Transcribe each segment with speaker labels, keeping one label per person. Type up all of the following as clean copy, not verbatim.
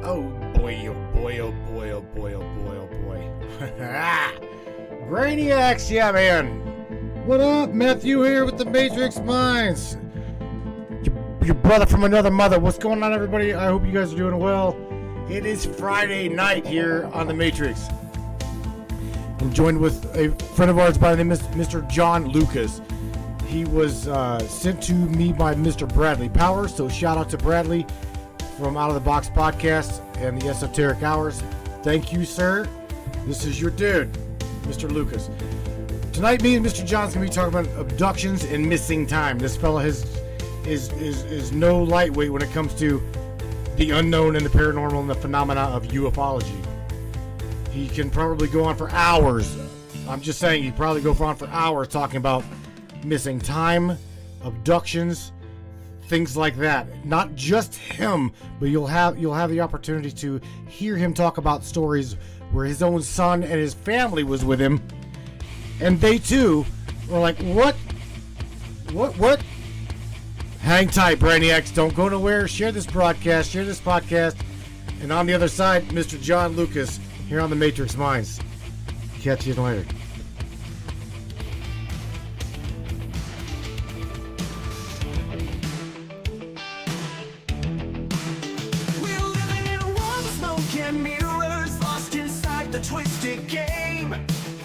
Speaker 1: Oh boy, oh boy, oh boy, oh boy, oh boy, oh boy. Brainiacs, yeah, man. What up? Matthew here with the Matrix Minds. Your brother from another mother. What's going on, everybody? I hope you guys are doing well. It is Friday night here on the Matrix. I'm joined with a friend of ours by the name of Mr. John Lucas. He was sent to me by Mr. Bradley Powers, so shout out to Bradley from Out of the Box Podcast and the Esoteric Hours. Thank you, sir. This is your dude, Mr. Lucas. Tonight, me and Mr. John's gonna be talking about abductions and missing time. This fella is no lightweight when it comes to the unknown and the paranormal and the phenomena of ufology. He can probably go on for hours. I'm just saying, he'd probably go on for hours talking about missing time, abductions, things like that. Not just him, but you'll have the opportunity to hear him talk about stories where his own son and his family was with him, and they too were like, what? Hang tight, Brainiacs. Don't go nowhere. Share this broadcast. Share this podcast. And on the other side, Mr. John Lucas here on the Matrix Minds. Catch you later.
Speaker 2: We're living in a world of smoke and mirrors, lost inside the twisted game.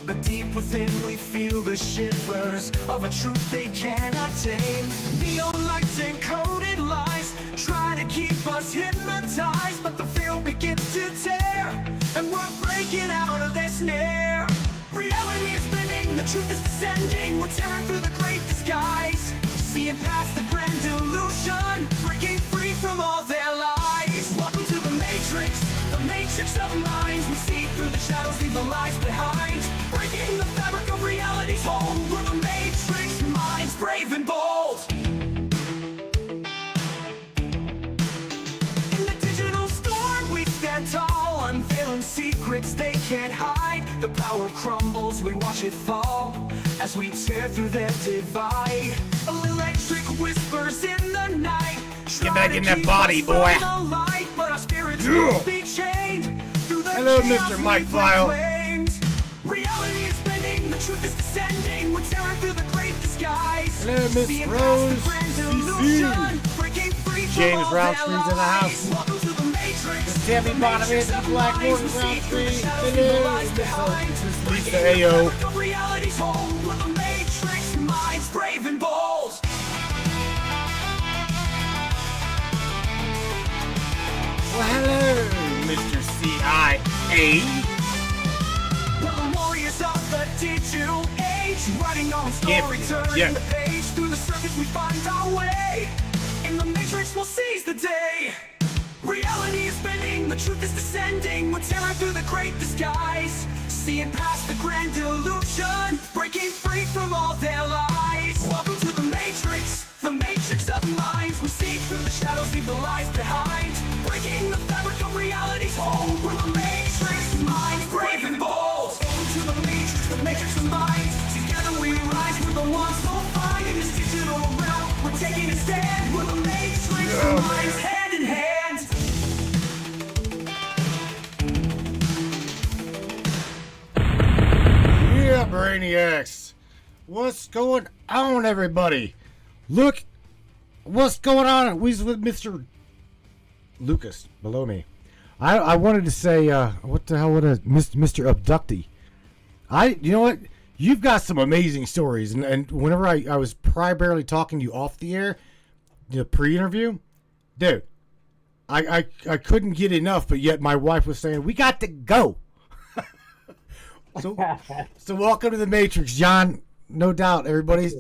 Speaker 2: But deep within we feel the shivers of a truth they cannot tame. Neon lights and coded lies try to keep us hypnotized, but the field begins to tear, and we're breaking out of their snare. Reality is spinning, the truth is descending. We're tearing through the great disguise, seeing past the grand illusion, breaking free from all their lies. Welcome to the matrix of minds. We see through the shadows, leave the lies behind, breaking the fabric of reality's hold. We're the matrix minds, brave and bold. In the digital storm we stand tall, unveiling secrets they can't hide. The power crumbles, we watch it fall as we tear through their divide. Electric whispers in the night,
Speaker 1: Get back in that body, boy.
Speaker 2: light, but our spirits will be chained through the
Speaker 1: Hello,
Speaker 2: chaos
Speaker 1: Mr.
Speaker 2: we
Speaker 1: Mike File.
Speaker 2: proclaimed. Reality is spinning, the truth is descending. We're tearing through the great disguise.
Speaker 1: Hello, Miss
Speaker 2: Seeing
Speaker 1: Rose,
Speaker 2: past the grand
Speaker 1: CC.
Speaker 2: illusion, breaking free from
Speaker 1: James
Speaker 2: all
Speaker 1: Roundstreet's
Speaker 2: their
Speaker 1: in the house.
Speaker 2: lies. Welcome to the Matrix.
Speaker 1: Miss Tammy
Speaker 2: The
Speaker 1: Bottom
Speaker 2: Matrix
Speaker 1: is in
Speaker 2: of
Speaker 1: Black
Speaker 2: minds.
Speaker 1: Morgan
Speaker 2: We see through the
Speaker 1: Roundstreet.
Speaker 2: shadows, leave the
Speaker 1: Hello,
Speaker 2: lies behind.
Speaker 1: Miss Lisa
Speaker 2: Breaking the
Speaker 1: Ayo.
Speaker 2: fabric of reality's hold. We're the Matrix minds, brave and bold.
Speaker 1: Well, hello, Mr. CIA.
Speaker 2: We're the warriors of the digital age, writing on
Speaker 1: Yeah,
Speaker 2: story, turning
Speaker 1: yeah.
Speaker 2: the page. Through the circuits we find our way. In the matrix we'll seize the day. Reality is spinning, the truth is descending. We're tearing through the great disguise, seeing past the grand illusion, breaking free from all their lies. Welcome to the matrix of minds. We see through the shadows, leave the lies behind, breaking the fabric of reality's hold. We're the matrix minds, brave and bold. Welcome to the matrix of minds. Together we rise, we're the ones who'll find. In this digital realm, we're taking a stand. We're the matrix of minds, hand in hand.
Speaker 1: Yeah, Brainiacs. What's going on, everybody? Look, what's going on? We's with Mr. Lucas below me. I wanted to say, what the hell would Mr. Abductee? You know what? You've got some amazing stories, and whenever I was primarily talking to you off the air, the pre-interview, dude, I couldn't get enough, but yet my wife was saying, we got to go. So welcome to the Matrix, John. No doubt, everybody's.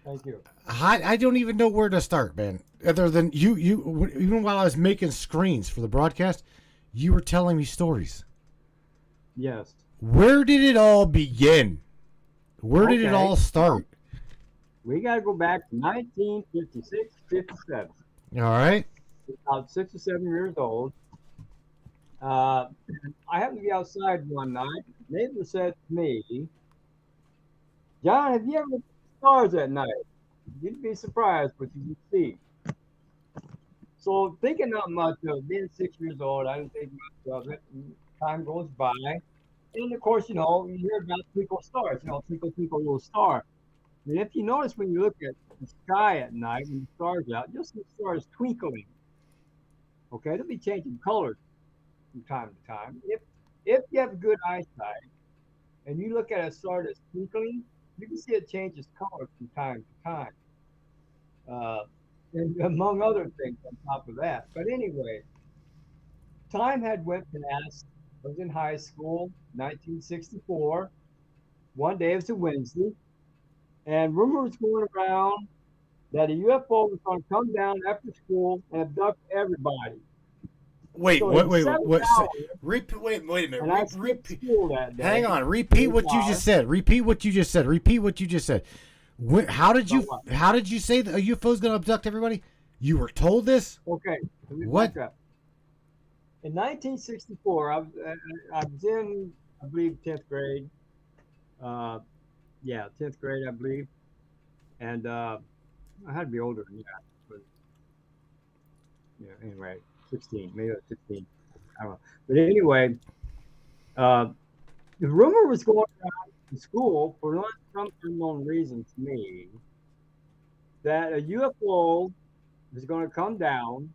Speaker 3: Thank you.
Speaker 1: I don't even know where to start, man. Other than you, even while I was making screens for the broadcast, you were telling me stories.
Speaker 3: Yes.
Speaker 1: Where did it all begin? Where did it
Speaker 3: Okay.
Speaker 1: all start?
Speaker 3: We got to go back to 1956, 57.
Speaker 1: All right.
Speaker 3: About 6 or 7 years old. I happened to be outside one night. Neighbor said to me, John, have you ever looked at the stars at night? You'd be surprised what you can see. So thinking not much of being 6 years old, I didn't think much of it. And time goes by, and of course, you hear about twinkle stars. Twinkle twinkle little star. And if you notice when you look at the sky at night when the stars are out, you'll see stars twinkling. Okay, they'll be changing colors from time to time. If you have good eyesight and you look at a star that's twinkling, you can see it changes color from time to time. Uh, and among other things on top of that. But anyway, time had went past. I was in high school, 1964. One day, it was a Wednesday, and rumors going around that a UFO was going to come down after school and abduct everybody.
Speaker 1: Wait,
Speaker 3: So
Speaker 1: wait,
Speaker 3: in
Speaker 1: wait,
Speaker 3: 7
Speaker 1: wait,
Speaker 3: hours,
Speaker 1: wait a minute.
Speaker 3: and I skipped school that day.
Speaker 1: Hang on. Repeat what you just said. Repeat what you just said. Repeat what you just said. How did you say that a UFO is going to abduct everybody? You were told this?
Speaker 3: Okay.
Speaker 1: What?
Speaker 3: In 1964, I was in, I believe, 10th grade. 10th grade, I believe. And I had to be older than that. But, anyway, 16, maybe I was 15. I don't know. But anyway, the rumor was going around in school for some unknown reason to me that a UFO was going to come down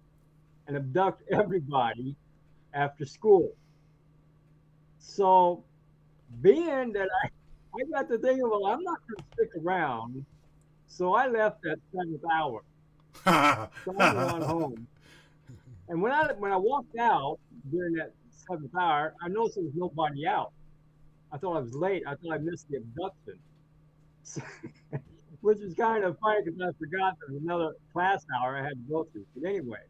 Speaker 3: and abduct everybody after school. So, being that I got to thinking, well, I'm not going to stick around, so I left at 7th hour. So I went home. And when I walked out during that 7th hour, I noticed there was nobody out. I thought I was late. I thought I missed the abduction, so, which was kind of funny because I forgot there was another class hour I had to go through. But anyway,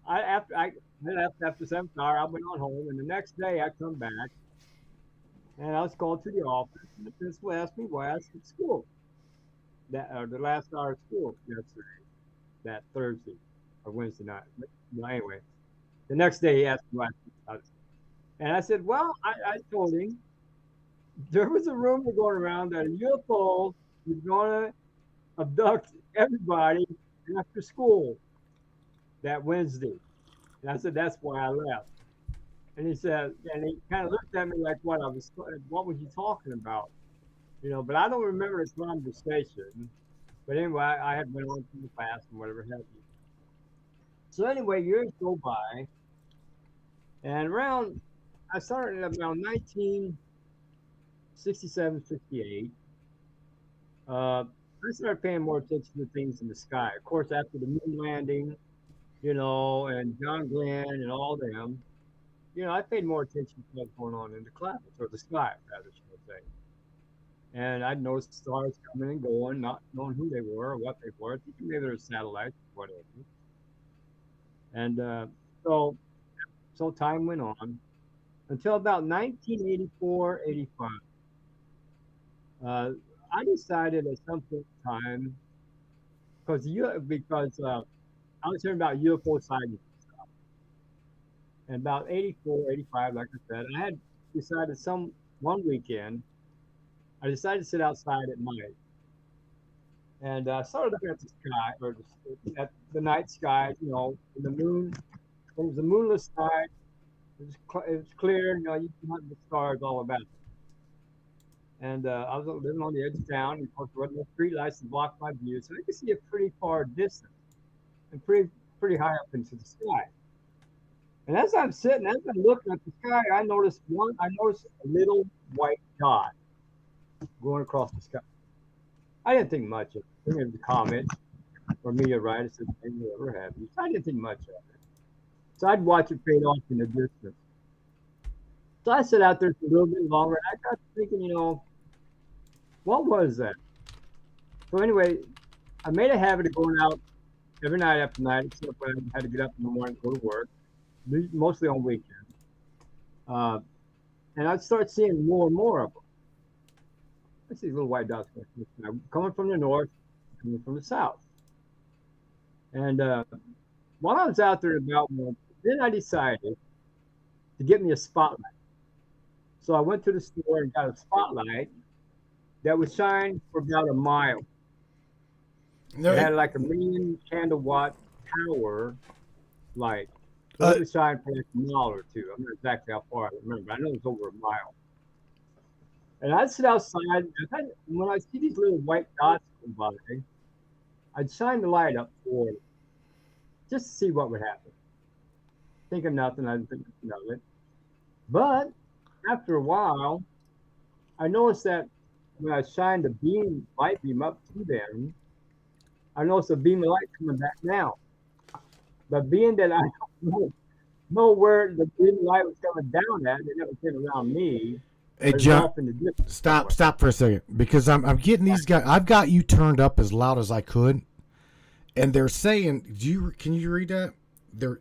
Speaker 3: after 7th hour, I went on home, and the next day I come back, and I was called to the office, and the principal asked me why I skipped school. The last hour of school yesterday, that Thursday or Wednesday night. But anyway, the next day he asked me why I skipped school. And I said, well, I told him there was a rumor going around that a UFO was going to abduct everybody after school that Wednesday. And I said, that's why I left. And he said, and he kind of looked at me like, what was you talking about? But I don't remember the conversation. But anyway, I had went on to the class and whatever have you. So anyway, years go by, and I started around 1967, 68. I started paying more attention to things in the sky. Of course, after the moon landing, and John Glenn and all them, I paid more attention to what's going on in the clouds, or the sky, rather, should I say. And I'd noticed stars coming and going, not knowing who they were or what they were. I think maybe they were satellites or whatever. And so time went on until about 1984, 85. I decided at some point in time, because I was hearing about UFO sightings and stuff. And about 84, 85, like I said, I had decided one weekend, I decided to sit outside at night. And I started looking at the sky, or at the night sky, the moon. It was a moonless night. It was clear, you can hunt the stars all about it. And I was living on the edge of town, and of course there wasn't no street lights to block my view, so I could see a pretty far distance and pretty high up into the sky. And as I'm looking at the sky, I noticed a little white dot going across the sky. I didn't think much of it. I think it was a comet or meteorite, whatever have you. So I didn't think much of it. So I'd watch it fade off in the distance. So I sat out there for a little bit longer, and I got thinking, what was that? So anyway, I made a habit of going out every night after night, except when I had to get up in the morning and go to work, mostly on weekends. And I'd start seeing more and more of them. I see little white dots coming from the north, coming from the south. And while I was out there then I decided to get me a spotlight. So I went to the store and got a spotlight that would shine for about a mile. It had like a million candle watt tower light. So it was shining for like a mile or two. I'm not exactly how far I remember. I know it was over a mile. And I'd sit outside. When I see these little white dots come by, I'd shine the light up for it just to see what would happen. Think of nothing. I didn't think of it. But after a while, I noticed that when I shined the light beam up to them, I noticed a beam of light coming back down. But being that I don't know where the beam of light was coming down at, it never came around me.
Speaker 1: Hey, John, stop for a second, because I'm getting these guys. I've got you turned up as loud as I could, and they're saying, can you read that?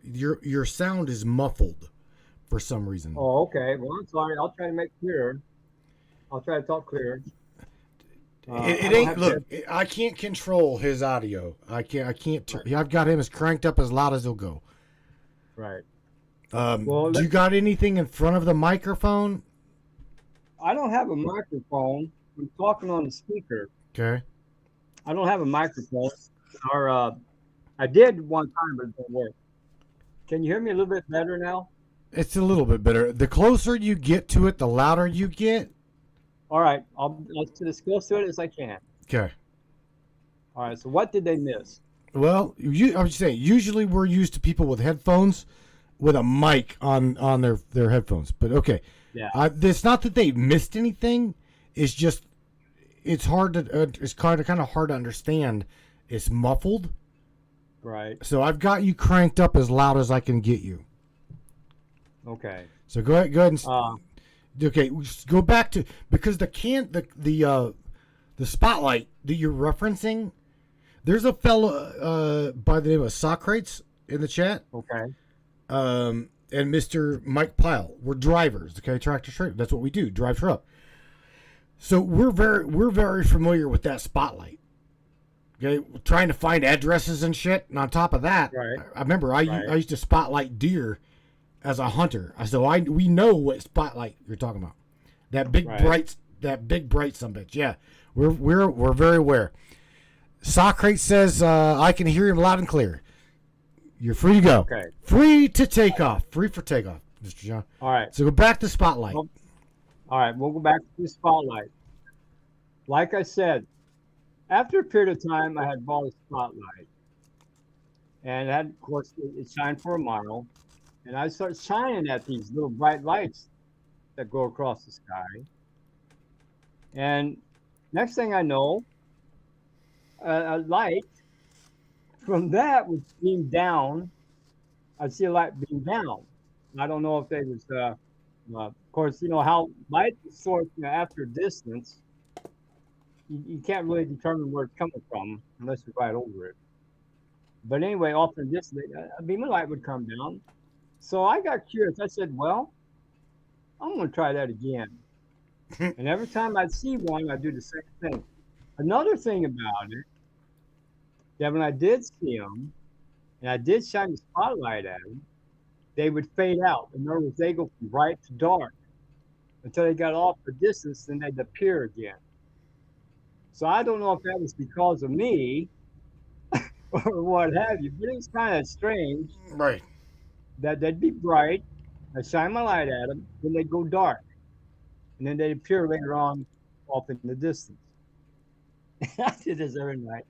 Speaker 1: Your sound is muffled for some reason.
Speaker 3: Oh, okay. Well, I'm sorry. I'll try to make clearer. I'll try to talk clearer.
Speaker 1: It ain't. Look, I can't control his audio. I can't. I've got him as cranked up as loud as he'll go.
Speaker 3: Right.
Speaker 1: Do you got anything in front of the microphone?
Speaker 3: I don't have a microphone. I'm talking on the speaker.
Speaker 1: Okay.
Speaker 3: I don't have a microphone. Or I did one time, but it didn't work. Can you hear me a little bit better now?
Speaker 1: It's a little bit better. The closer you get to it, the louder you get.
Speaker 3: All right. I'll sit as close to it as I can.
Speaker 1: Okay.
Speaker 3: All right. So what did they miss?
Speaker 1: Well, I was saying, usually we're used to people with headphones with a mic on their headphones. But okay.
Speaker 3: Yeah.
Speaker 1: It's not that they missed anything. It's just it's hard to kind of hard to understand. It's muffled.
Speaker 3: Right.
Speaker 1: So I've got you cranked up as loud as I can get you.
Speaker 3: Okay.
Speaker 1: So go ahead and okay. Just go back to, because the spotlight that you're referencing. There's a fellow by the name of Socrates in the chat.
Speaker 3: Okay.
Speaker 1: And Mr. Mike Pyle. We're drivers, okay? Tractor trailer. That's what we do. Drive truck. So we're very familiar with that spotlight. Okay, we're trying to find addresses and shit. And on top of that,
Speaker 3: right.
Speaker 1: I remember I used to spotlight deer as a hunter. So we know what spotlight you're talking about. That big bright sumbitch. Yeah, we're very aware. Socrates says I can hear him loud and clear. You're free to go.
Speaker 3: Okay.
Speaker 1: Free to take off. Free for takeoff, Mr. John.
Speaker 3: All right.
Speaker 1: So go back to spotlight.
Speaker 3: All right, we'll go back to the spotlight. Like I said, after a period of time, I had bought a spotlight. And of course, it shined for a mile. And I started shining at these little bright lights that go across the sky. And next thing I know, a light from that was beamed down. I see a light beam down. I don't know if they was, of course, you know how light source, after distance, you can't really determine where it's coming from unless you're right over it. But anyway, off in the distance, a beam of light would come down. So I got curious. I said, well, I'm going to try that again. And every time I'd see one, I'd do the same thing. Another thing about it, that when I did see them, and I did shine the spotlight at them, they would fade out. In other words, they go from bright to dark until they got off the distance, then they'd appear again. So I don't know if that was because of me or what have you, but it was kind of strange.
Speaker 1: Right.
Speaker 3: That they'd be bright, I'd shine my light at them, then they'd go dark. And then they'd appear later on off in the distance. I did this every night.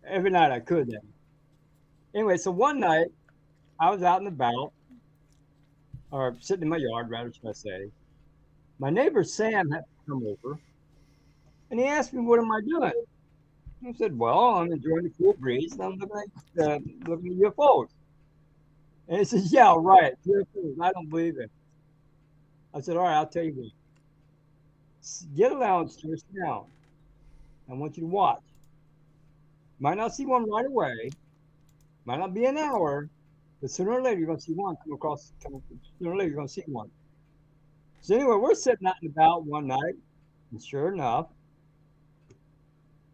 Speaker 3: Every night I could then. Anyway, so one night I was out and about, or sitting in my yard, rather should I say. My neighbor Sam had to come over, and he asked me, "What am I doing?" I said, "Well, I'm enjoying the cool breeze, and I'm looking at UFOs." And he says, "Yeah, right, UFOs. I don't believe it." I said, "All right, I'll tell you what. Get a lounge chair, sit down. I want you to watch. Might not see one right away. Might not be an hour, but sooner or later you're going to see one come across. Sooner or later you're going to see one." So anyway, we're sitting out and about one night, and sure enough,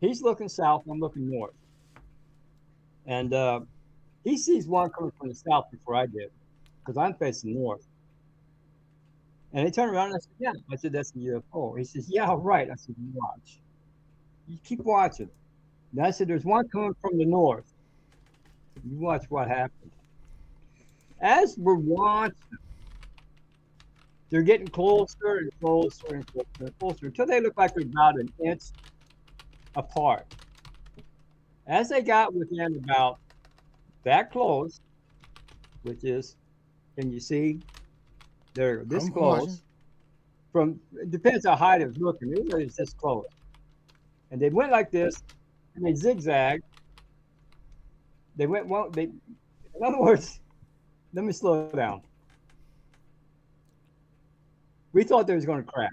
Speaker 3: he's looking south, I'm looking north. And he sees one coming from the south before I did, because I'm facing north. And he turned around and I said, "Yeah." I said, "That's a UFO." He says, "Yeah, right." I said, "You watch. You keep watching." And I said, "There's one coming from the north." You watch what happens. As we're watching, they're getting closer and closer and closer and closer until they look like they're about an inch apart. As they got within about that close, which is, can you see? They're this
Speaker 1: I'm watching.
Speaker 3: close. From it depends how high it was looking. Usually it's this close. And they went like this, and they zigzagged. They went one. They, in other words, let me slow down. We thought they was going to crash.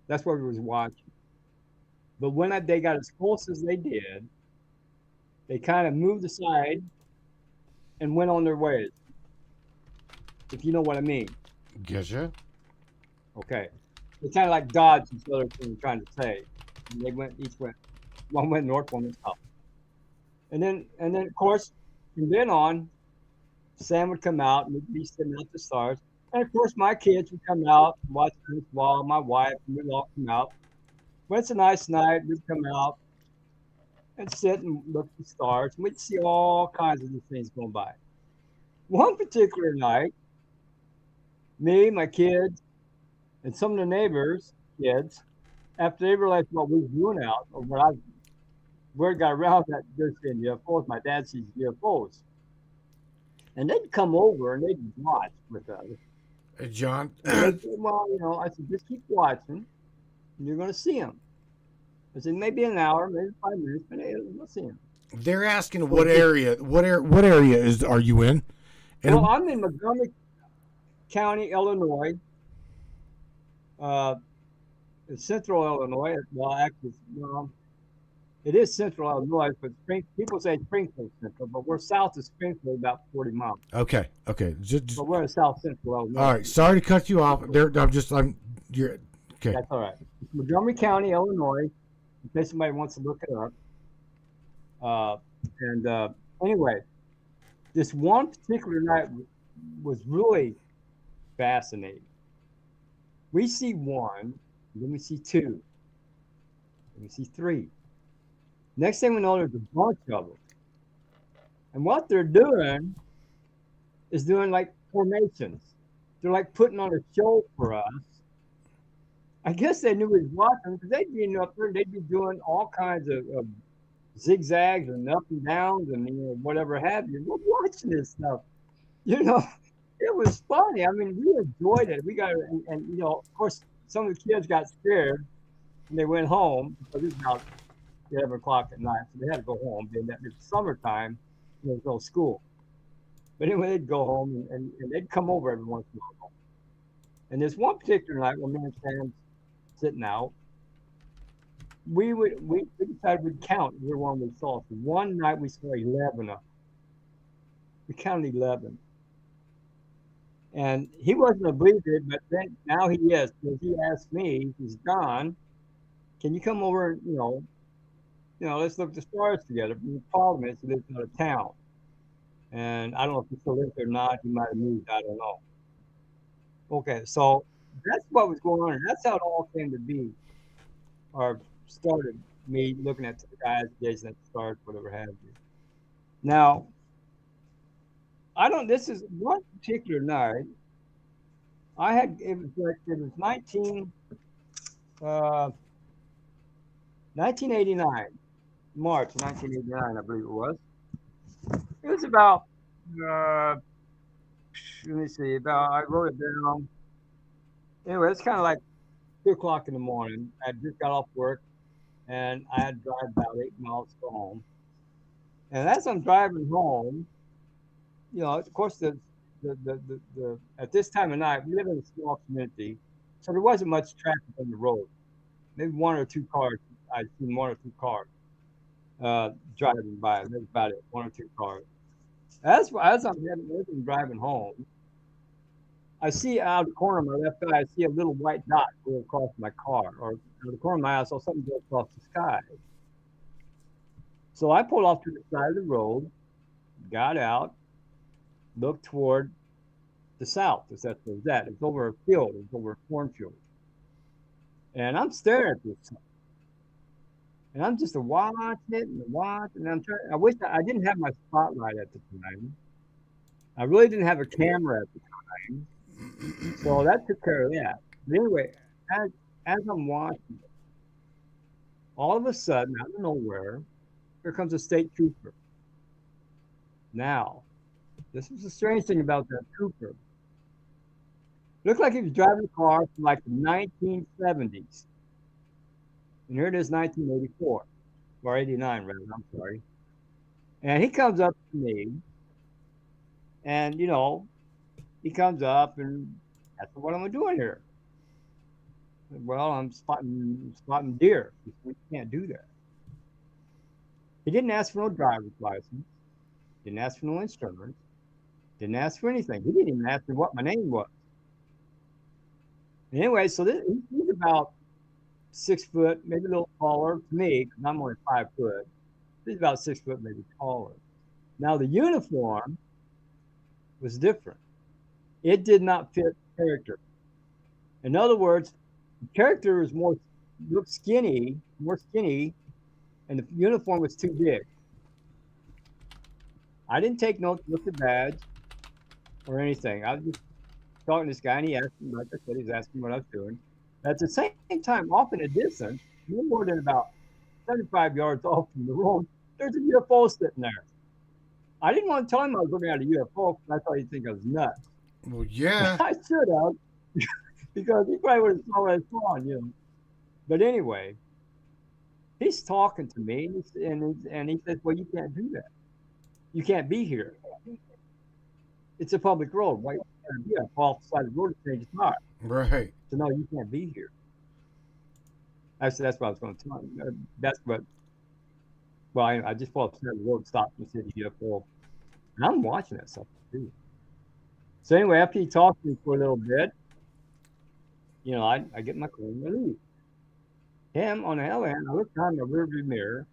Speaker 3: That's what we was watching. But when they got as close as they did, they kind of moved aside and went on their ways. If you know what I mean.
Speaker 1: Getcha.
Speaker 3: Okay. They kind of like dodged each other thing trying to say. And they went, one went north, one went south. And then of course, from then on, Sam would come out and we'd be sitting at the stars. And of course, my kids would come out, watch this while my wife, and we'd all come out. When it's a nice night, we'd come out and sit and look at the stars. And we'd see all kinds of these things going by. One particular night, me, my kids, and some of the neighbors' kids, after they realized what we were doing out, or word got around that they're seeing UFOs, my dad sees UFOs. And they'd come over and they'd watch with us.
Speaker 1: Hey, John.
Speaker 3: Said, well, I said, just keep watching, and you're going to see them. I said, maybe an hour, maybe 5 minutes, but we'll see them.
Speaker 1: They're asking what area. What area are you in?
Speaker 3: And well, I'm in Montgomery County, Illinois. Central Illinois. Well, actually, it is Central Illinois, but people say Springfield Central, but we're south of Springfield, about 40 miles.
Speaker 1: Okay.
Speaker 3: But we're in South Central Illinois.
Speaker 1: All right. Sorry to cut you off. You're okay.
Speaker 3: That's all right. It's Montgomery County, Illinois, in case somebody wants to look it up. Anyway, this one particular night was really fascinating. We see one, then we see two, then we see three. Next thing we know, there's a bunch of them. And what they're doing is doing like formations. They're like putting on a show for us. I guess they knew we was watching because they'd be up there and they'd be doing all kinds of zigzags and up and downs and whatever have you. We're watching this stuff. It was funny. I mean, we enjoyed it. We got and of course, some of the kids got scared and they went home because it was about 11 o'clock at night, so they had to go home. It was summertime, there was no school. But anyway, they'd go home and they'd come over every once in a while. And this one particular night when me and Sam's sitting out, we decided we'd count every one we saw. So one night we saw 11 of them. We counted 11. And he wasn't a believer, but then now he is. Because he asked me, he's gone, can you come over and, let's look at the stars together. But the problem is he lives out of town. And I don't know if he still lives there or not. He might have moved. I don't know. Okay, so that's what was going on. And that's how it all came to be. Or started me looking at the guys, gazing at the stars, whatever have you. Now, this is one particular night. It was 1989, March 1989, I believe it was. It was about, let me see, I wrote it down. Anyway, it's kind of like 2 o'clock in the morning. I just got off work and I had to drive about 8 miles to go home. And as I'm driving home, of course, at this time of night, we live in a small community, so there wasn't much traffic on the road. Maybe one or two cars. I'd seen one or two cars driving by. That's about it. One or two cars. As I'm driving home, I see out of the corner of my left eye, I see a little white dot go across my car, or out of the corner of my eye, I saw something go across the sky. So I pulled off to the side of the road, got out, looked toward the south, as that's where it was at. It was over a field. It was over a cornfield. And I'm staring at this. And I'm just watching it and watching. And I wish I didn't have my spotlight at the time. I really didn't have a camera at the time. So that took care of that. But anyway, as I'm watching it, all of a sudden, out of nowhere, here comes a state trooper. Now, this was the strange thing about that trooper. Looked like he was driving a car from like the 1970s. And here it is, 1984, or 89, rather, I'm sorry. And he comes up to me, and, he comes up and asks what am I doing here? Well, I'm spotting deer. He said, you can't do that. He didn't ask for no driver's license, didn't ask for no insurance, didn't ask for anything. He didn't even ask me what my name was. Anyway, so he's about 6 foot, maybe a little taller to me, because I'm only 5 foot. He's about 6 foot, maybe taller. Now, the uniform was different. It did not fit the character. In other words, the character was more skinny, and the uniform was too big. I didn't take notes, look at the badge, or anything. I was just talking to this guy, and he asked me, like I said, he was asking what I was doing. At the same time, off in a distance, no more than about 75 yards off from the road, there's a UFO sitting there. I didn't want to tell him I was looking at a UFO because I thought he'd think I was nuts.
Speaker 1: Well, yeah.
Speaker 3: I should have, because he probably would have saw what I saw, But anyway, he's talking to me, and he says, well, you can't do that. You can't be here. It's a public road. Why you can't be up off the side of the road to change the tire?
Speaker 1: Right.
Speaker 3: So, no, you can't be here. Actually, that's what I was going to tell him. That's what, well, I just pulled up the side of the road, stopped and said UFO. And I'm watching that stuff too. So anyway, after he talked to me for a little bit, I get in my car and I leave. Him, on the other hand, I looked behind my rearview mirror,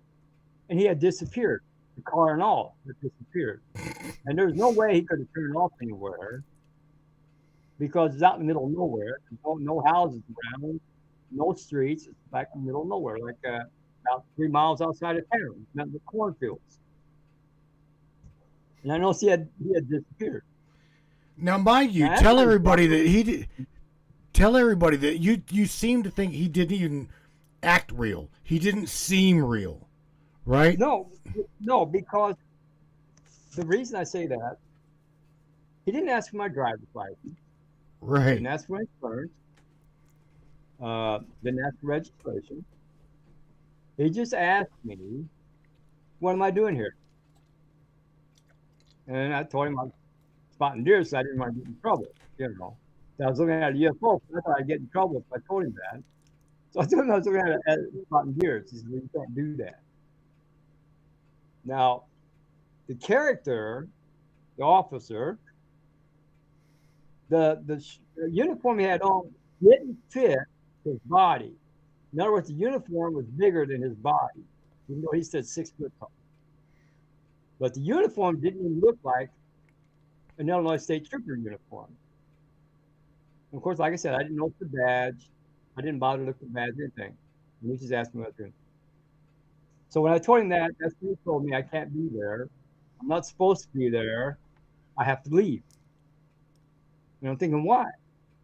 Speaker 3: and he had disappeared. The car and all had disappeared. And there's no way he could have turned off anywhere, because it's out in the middle of nowhere. There's no houses around, no streets. It's back in the middle of nowhere, like about 3 miles outside of town, not the cornfields. And I noticed he had disappeared.
Speaker 1: Now, mind you, tell everybody that you seem to think he didn't even act real. He didn't seem real, right?
Speaker 3: No, because the reason I say that, he didn't ask for my driver's license.
Speaker 1: Right.
Speaker 3: Didn't ask for insurance. Didn't ask for registration. He just asked me, what am I doing here? And I told him I was spotting deer, so I didn't want to get in trouble, So I was looking at a UFO, I thought I'd get in trouble if I told him that. So I told him I was looking at spotting deer. He said, well, you can't do that. Now, the character, the officer, the uniform he had on didn't fit his body. In other words, the uniform was bigger than his body, even though he said 6 foot tall. But the uniform didn't even look like an Illinois State Trooper uniform. And of course, like I said, I didn't know the badge. I didn't bother to look at the badge or anything. And he just asked me what I was doing. So when I told him that, that's when he told me I can't be there. I'm not supposed to be there. I have to leave. And I'm thinking, why?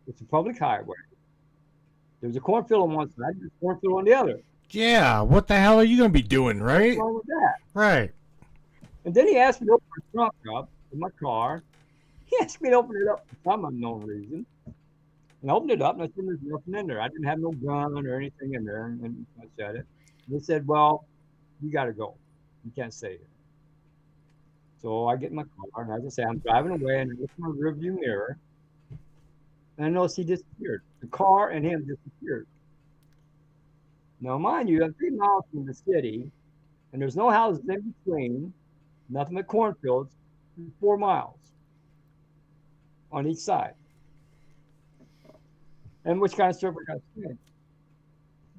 Speaker 3: It's a public highway. There's a cornfield on one side, there's a cornfield on the other.
Speaker 1: Yeah, what the hell are you going to be doing, right?
Speaker 3: What's wrong with that?
Speaker 1: Right.
Speaker 3: And then he asked me to open my trunk up in my car. He asked me to open it up for some unknown reason. And I opened it up, and I said, there's nothing in there. I didn't have no gun or anything in there. And I said it. And he said, well, you got to go. You can't stay here. So I get in my car, and as I say, I'm driving away, and I look in my rearview mirror, and I notice he disappeared. The car and him disappeared. Now, mind you, I'm 3 miles from the city, and there's no houses in between, nothing but cornfields, 4 miles on each side. And which kind of stuff I got to say.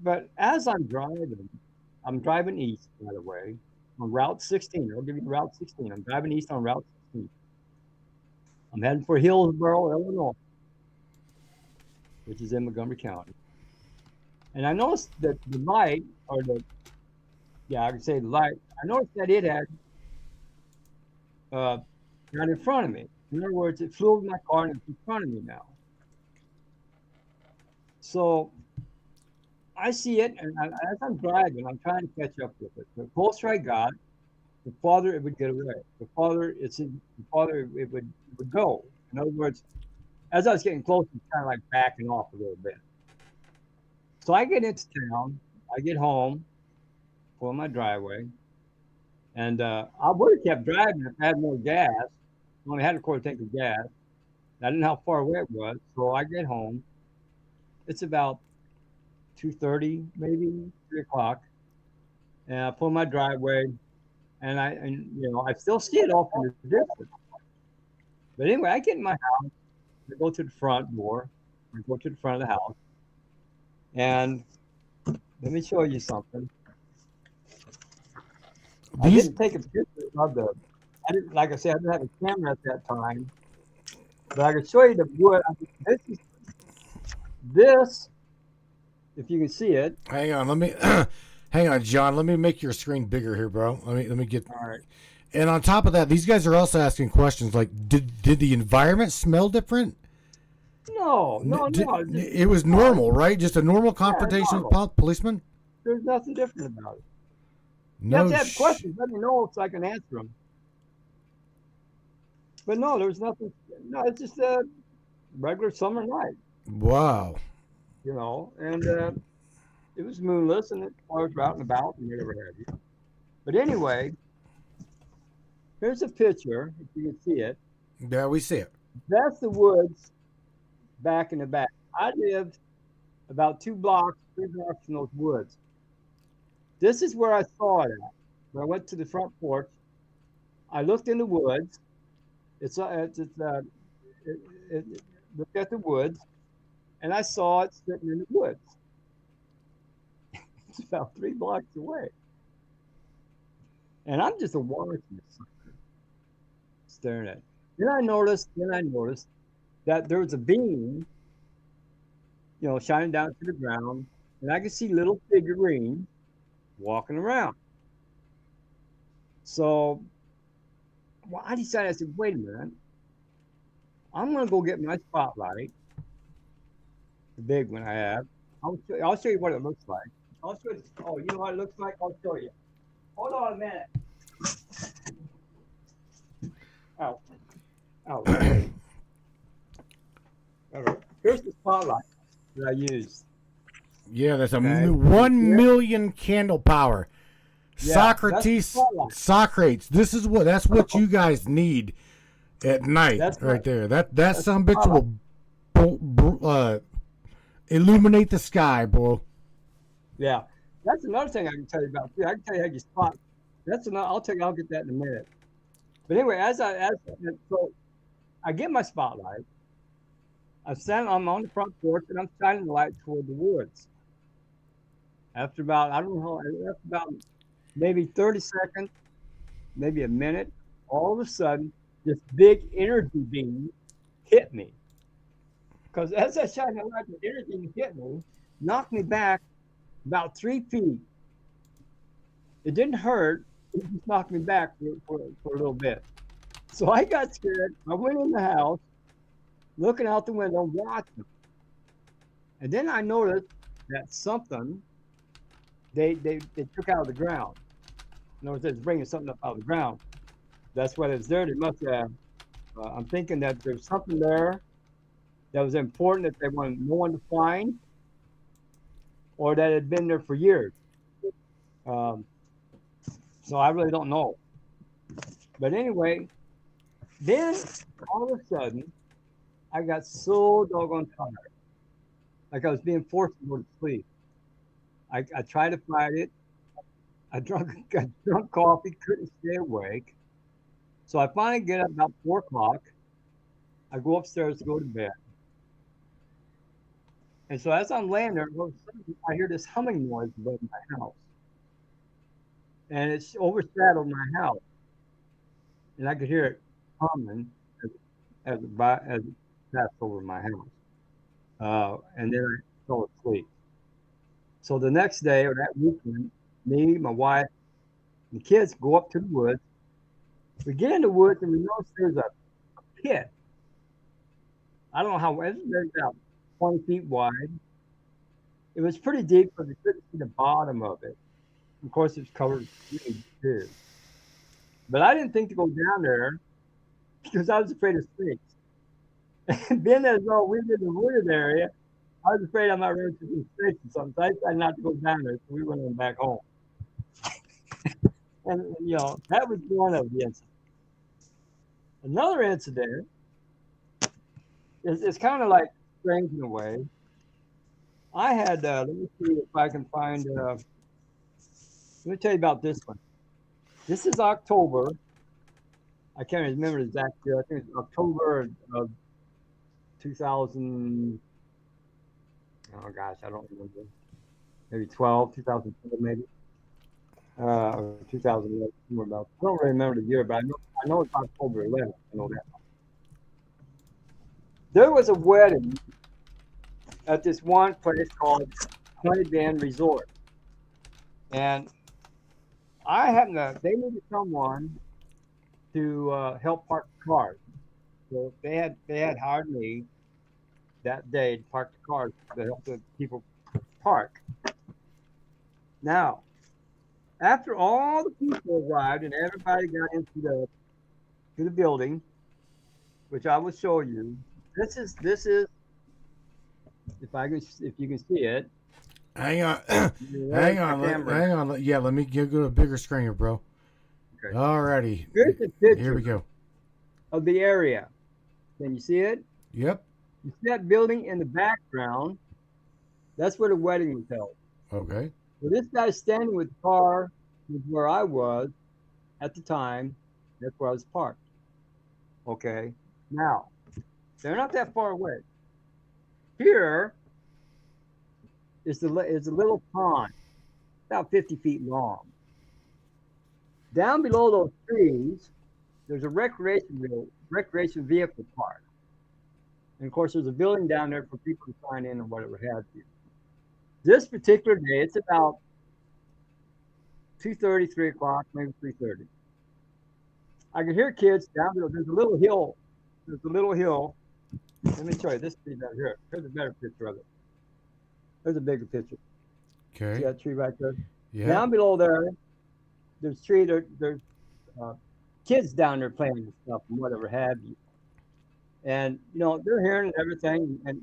Speaker 3: But as I'm driving east, by the way, on Route 16. I'll give you Route 16. I'm driving east on Route 16. I'm heading for Hillsboro, Illinois, which is in Montgomery County. And I noticed that the light, or the yeah, I can say the light. I noticed that it had got in front of me. In other words, it flew over my car and it's in front of me now. So I see it, and as I'm driving, I'm trying to catch up with it. The closer I got, the farther it would get away. The farther it would go. In other words, as I was getting closer, it's kind of like backing off a little bit. So I get into town, I get home, pull in my driveway, and I would have kept driving if I had more gas. I only had a quarter tank of gas. I didn't know how far away it was, so I get home. It's about 2:30, maybe 3 o'clock, and I pull in my driveway, and I still see it off in the distance. But anyway, I get in my house, I go to the front door, I go to the front of the house, and let me show you something. I didn't take a picture of I didn't, like I said, I didn't have a camera at that time, but I can show you the wood. This, if you can see it.
Speaker 1: Hang on, let me hang on, John. Let me make your screen bigger here, bro. Let me get.
Speaker 3: All right.
Speaker 1: And on top of that, these guys are also asking questions like, did the environment smell different?
Speaker 3: No.
Speaker 1: It was normal, right? Just a normal confrontation with policemen?
Speaker 3: There's nothing different about it.
Speaker 1: No.
Speaker 3: You have to have questions. Let me know so I can answer them. But no, there's nothing. No, it's just a regular summer night.
Speaker 1: Wow.
Speaker 3: And it was moonless, and I was out and about and whatever have you. But anyway, here's a picture, if you can see it.
Speaker 1: Yeah, we see it.
Speaker 3: That's the woods back in the back. I lived about 3 blocks from those woods. This is where I saw it at. When I went to the front porch, I looked in the woods. Looked at the woods, and I saw it sitting in the woods. It's about 3 blocks away. And I'm just watching this, staring at it. Then I noticed that there was a beam, shining down to the ground, and I could see little figurines walking around. So I decided, I said, wait a minute. I'm going to go get my spotlight, the big one I have. I'll show you what it looks like. I'll show you. Oh, you know what it looks like? I'll show you. Hold on a minute. Oh. Here's the spotlight that I used.
Speaker 1: Yeah, that's 1 million candle power.
Speaker 3: Yeah,
Speaker 1: Socrates. That's what you guys need at night. Right there. That some bitch will illuminate the sky, bro.
Speaker 3: Yeah, that's another thing I can tell you about. I can tell you how you spot. I'll get that in a minute. But anyway, so I get my spotlight. I'm on the front porch, and I'm shining the light toward the woods. After about, I don't know, after about maybe 30 seconds, maybe a minute, all of a sudden, this big energy beam hit me. Because as I shined the light, the energy hit me, knocked me back about 3 feet. It didn't hurt. It just knocked me back for a little bit. So I got scared. I went in the house, looking out the window, watching. And then I noticed that something they took out of the ground. In other words, it's bringing something up out of the ground. That's what it's there. They must have. I'm thinking that there's something there that was important that they wanted no one to find, or that had been there for years. So I really don't know. But anyway, then all of a sudden, I got so doggone tired. Like I was being forced to go to sleep. I tried to fight it. I got drunk coffee, couldn't stay awake. So I finally get up about 4 o'clock. I go upstairs to go to bed. And so as I'm laying there, I hear this humming noise above my house. And it's overshadowed my house. And I could hear it humming as it passed over my house. And then I fell asleep. So the next day or that weekend, me, my wife, The kids go up to the woods. We get in the woods and we notice there's a pit. I don't know how wide. It's about 20 feet wide. It was pretty deep, but we couldn't see the bottom of it. Of course, it's covered with weeds too. But I didn't think to go down there because I was afraid of snakes. And being as though we live in the wooded area, I was afraid I might run into some snakes or something. So I decided not to go down there. So we went on back home. And, that was one of the incidents. Another incident is kind of like strange in a way. I had, let me see if I can find, let me tell you about this one. This is October. I can't remember the exact year. I think it's October of 2000. Oh gosh, I don't remember. Maybe 2012 maybe. Or 2011, somewhere about. I don't really remember the year, but I know it's October 11th. I know that. There was a wedding at this one place called Honey Band Resort, and they needed someone to help park the cars. So they had hired me that day to park the cars to help the people park. Now, after all the people arrived and everybody got into the building, which I will show you. This is if you can see it.
Speaker 1: Hang on. Hang on. Yeah, let me go to a bigger screen here, bro.
Speaker 3: Okay.
Speaker 1: Alrighty.
Speaker 3: Here's the picture.
Speaker 1: Here we go.
Speaker 3: Of the area. Can you see it?
Speaker 1: Yep.
Speaker 3: You see that building in the background? That's where the wedding was held.
Speaker 1: Okay.
Speaker 3: So this guy's standing with the car was where I was at the time. That's where I was parked. Okay. Now, they're not that far away. Here is a little pond, about 50 feet long. Down below those trees, there's a recreation vehicle park. And of course, there's a building down there for people to sign in or whatever have you. This particular day, it's about 2:30, 3 o'clock, maybe 3:30. I can hear kids down below. There's a little hill. Let me show you this tree down here. Here's a better picture of it. There's a bigger picture.
Speaker 1: Okay.
Speaker 3: See that tree right there?
Speaker 1: Yeah.
Speaker 3: Down below there's kids down there playing and stuff and whatever have you. And, they're hearing everything and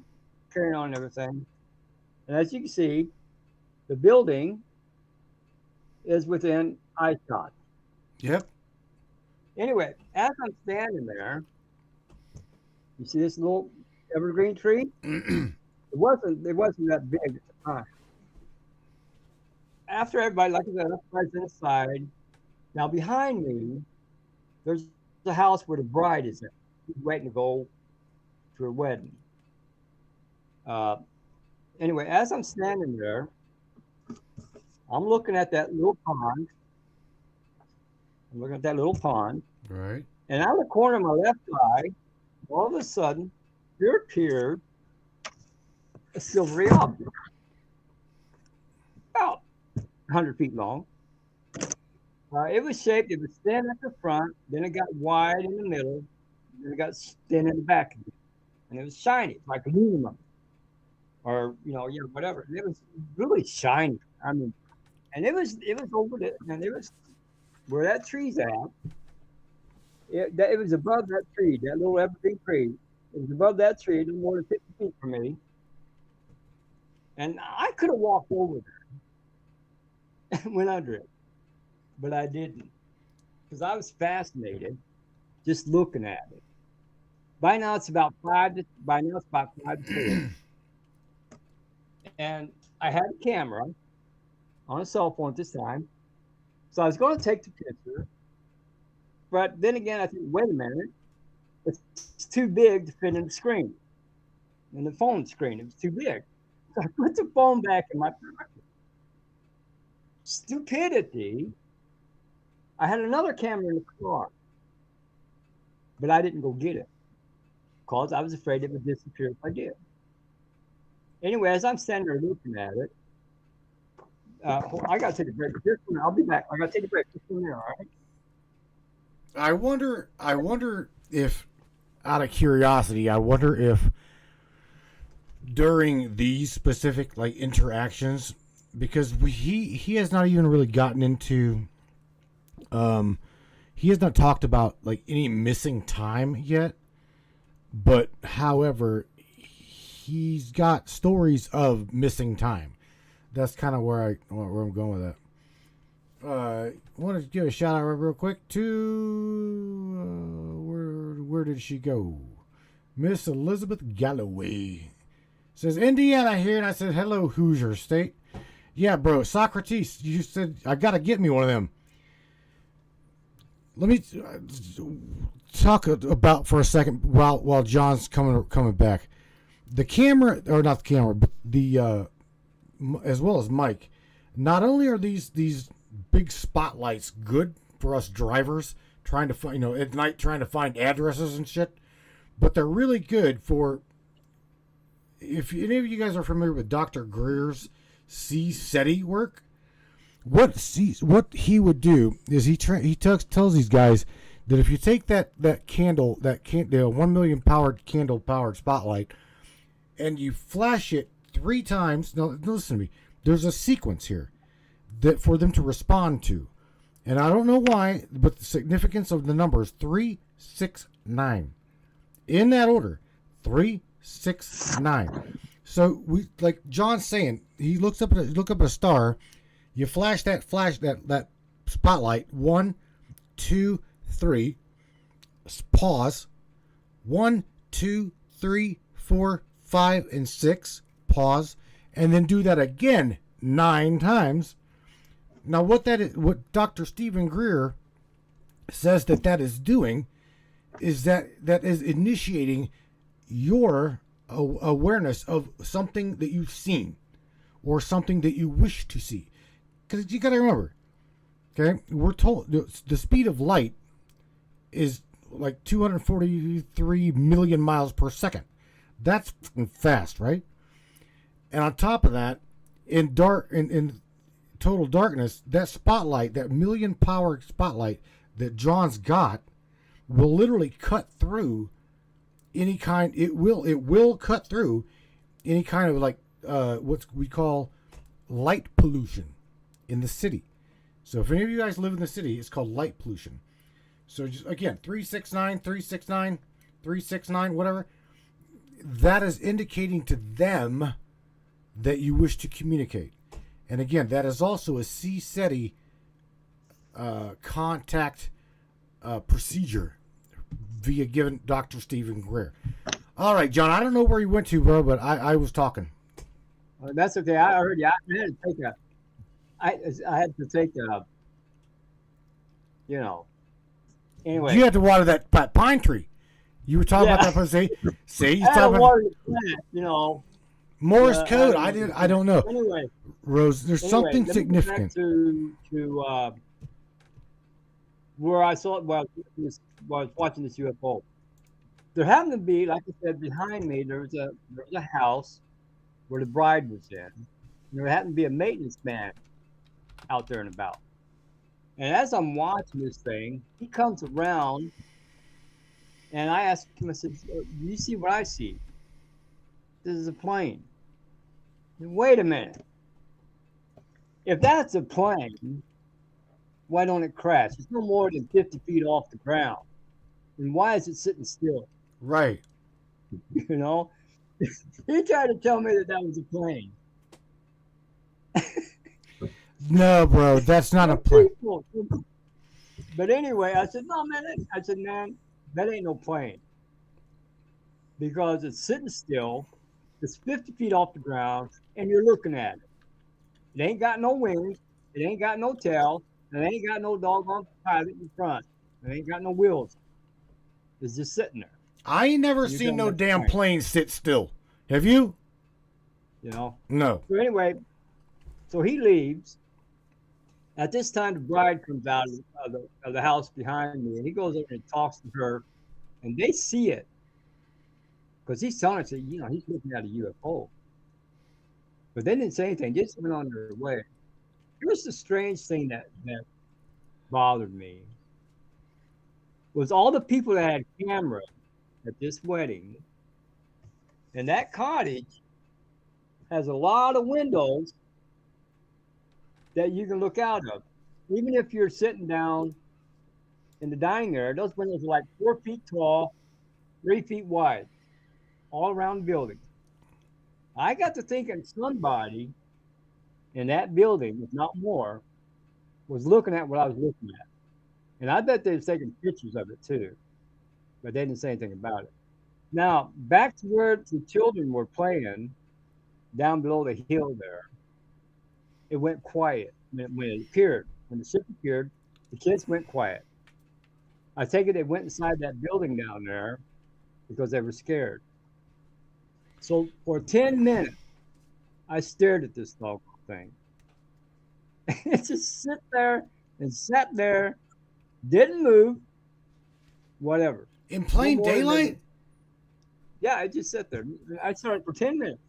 Speaker 3: carrying on and everything. And as you can see, the building is within eyeshot.
Speaker 1: Yep.
Speaker 3: Anyway, as I'm standing there, you see this little evergreen tree? It wasn't that big at the time. After everybody, like I said, everybody's inside. Now behind me, there's the house where the bride is at. She's waiting to go to her wedding. Anyway, as I'm standing there, I'm looking at that little pond.
Speaker 1: Right.
Speaker 3: And out of the corner of my left eye, all of a sudden, there appeared a silvery object, about 100 feet long. It was shaped, it was thin at the front, then it got wide in the middle, then it got thin in the back again. And it was shiny, like aluminum. Or, whatever. And it was really shiny. I mean, and it was over there, and it was where that tree's at. It was above that tree, that little evergreen tree. It was above that tree, no more than 50 feet from me. And I could have walked over there and went under it, but I didn't, because I was fascinated just looking at it. By now it's about 5 to 6. And I had a camera on a cell phone at this time. So I was going to take the picture. But then again, I think, wait a minute. It's too big to fit in the screen. In the phone screen, it was too big. So I put the phone back in my pocket. Stupidity. I had another camera in the car. But I didn't go get it, because I was afraid it would disappear if I did. Anyway, as I'm standing there looking at it, I got to take a break. Just a minute, I'll be back. I got to take a break. Just a minute, all right?
Speaker 1: I wonder if, out of curiosity, I wonder if during these specific like interactions, because he has not even really gotten into, he has not talked about like any missing time yet, but however, he's got stories of missing time. That's kind of where I'm going with that. I want to give a shout out real quick to where did she go? Miss Elizabeth Galloway says Indiana here, and I said hello Hoosier State. Yeah, bro, Socrates, you said I gotta get me one of them. Let me talk about for a second while John's coming back. The camera, or not the camera, but the as well as Mike. Not only are these big spotlights good for us drivers trying to find, at night trying to find addresses and shit, but they're really good for, if any of you guys are familiar with Dr. Greer's C-SETI work, what he would do is he tells these guys that if you take that 1 million candle powered spotlight and you flash it 3 times, now listen to me, there's a sequence here that for them to respond to, and I don't know why, but the significance of the number is 3, 6, 9 in that order, 3, 6, 9. So we, like John's saying, he look up at a star. You flash that spotlight. 1, 2, 3. Pause. 1, 2, 3, 4, 5, and 6. Pause, and then do that again 9 times. Now, what Dr. Stephen Greer says that is doing is that is initiating your awareness of something that you've seen or something that you wish to see. Because you got to remember, okay, we're told the speed of light is like 243 million miles per second. That's fast, right? And on top of that, in total darkness, that spotlight, that million power spotlight that John's got, will literally cut through any kind. It will cut through any kind of like what we call light pollution in the city. So if any of you guys live in the city, it's called light pollution. So just again, 369, 369, 369, whatever. That is indicating to them that you wish to communicate. And again, that is also a C-SETI contact procedure via given Dr. Stephen Greer. All right, John, I don't know where you went to, bro, but I was talking.
Speaker 3: That's okay. I heard you. I had to take a, anyway.
Speaker 1: You had to water that pine tree. You were talking about that. See, you talking about Morse code. I don't know.
Speaker 3: Anyway,
Speaker 1: Rose, there's something significant.
Speaker 3: To where I saw it while I was watching this UFO. There happened to be, like I said, behind me there was a house where the bride was in. And there happened to be a maintenance man out there and about. And as I'm watching this thing, he comes around, and I asked him, I said, "Do you see what I see? This is a plane." And wait a minute. If that's a plane, why don't it crash? It's no more than 50 feet off the ground. And why is it sitting still?
Speaker 1: Right.
Speaker 3: He tried to tell me that was a plane.
Speaker 1: No, bro, that's not a plane.
Speaker 3: But anyway, I said, no, man. Man, that ain't no plane. Because it's sitting still, it's 50 feet off the ground, and you're looking at it. It ain't got no wings, it ain't got no tail, and it ain't got no doggone pilot in front. It ain't got no wheels. It's just sitting there.
Speaker 1: I ain't never seen no damn plane sit still. Have you?
Speaker 3: No.
Speaker 1: So
Speaker 3: anyway, so he leaves. At this time, the bride comes out of the house behind me, and he goes over and talks to her, and they see it. Because he's telling us that, he's looking at a UFO. But they didn't say anything. They just went on their way. Here's the strange thing that bothered me was all the people that had cameras at this wedding, and that cottage has a lot of windows that you can look out of. Even if you're sitting down in the dining area, those windows are like 4 feet tall, 3 feet wide, all around the building. I got to thinking somebody in that building, if not more, was looking at what I was looking at. And I bet they was taking pictures of it too, but they didn't say anything about it. Now, back to where the children were playing down below the hill there, it went quiet when it appeared. When the ship appeared, the kids went quiet. I take it they went inside that building down there because they were scared. So for 10 minutes, I stared at this doggone thing. It just sit there and sat there, didn't move, whatever.
Speaker 1: In plain daylight?
Speaker 3: Yeah, I just sat there. I saw it for 10 minutes.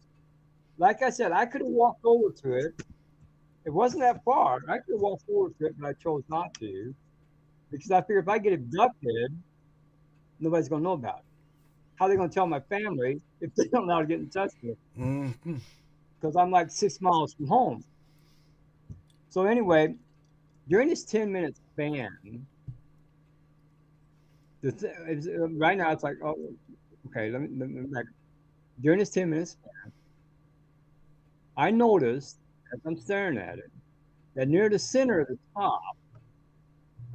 Speaker 3: Like I said, I could have walked over to it. It wasn't that far. I could have walked over to it, but I chose not to. Because I figured if I get abducted, nobody's going to know about it. How are they going to tell my family if they don't know how to get in touch with me? Because I'm like 6 miles from home. So anyway, during this 10-minute span, right now it's like, oh, okay, let me back. During this 10-minute span, I noticed, as I'm staring at it, that near the center of the top,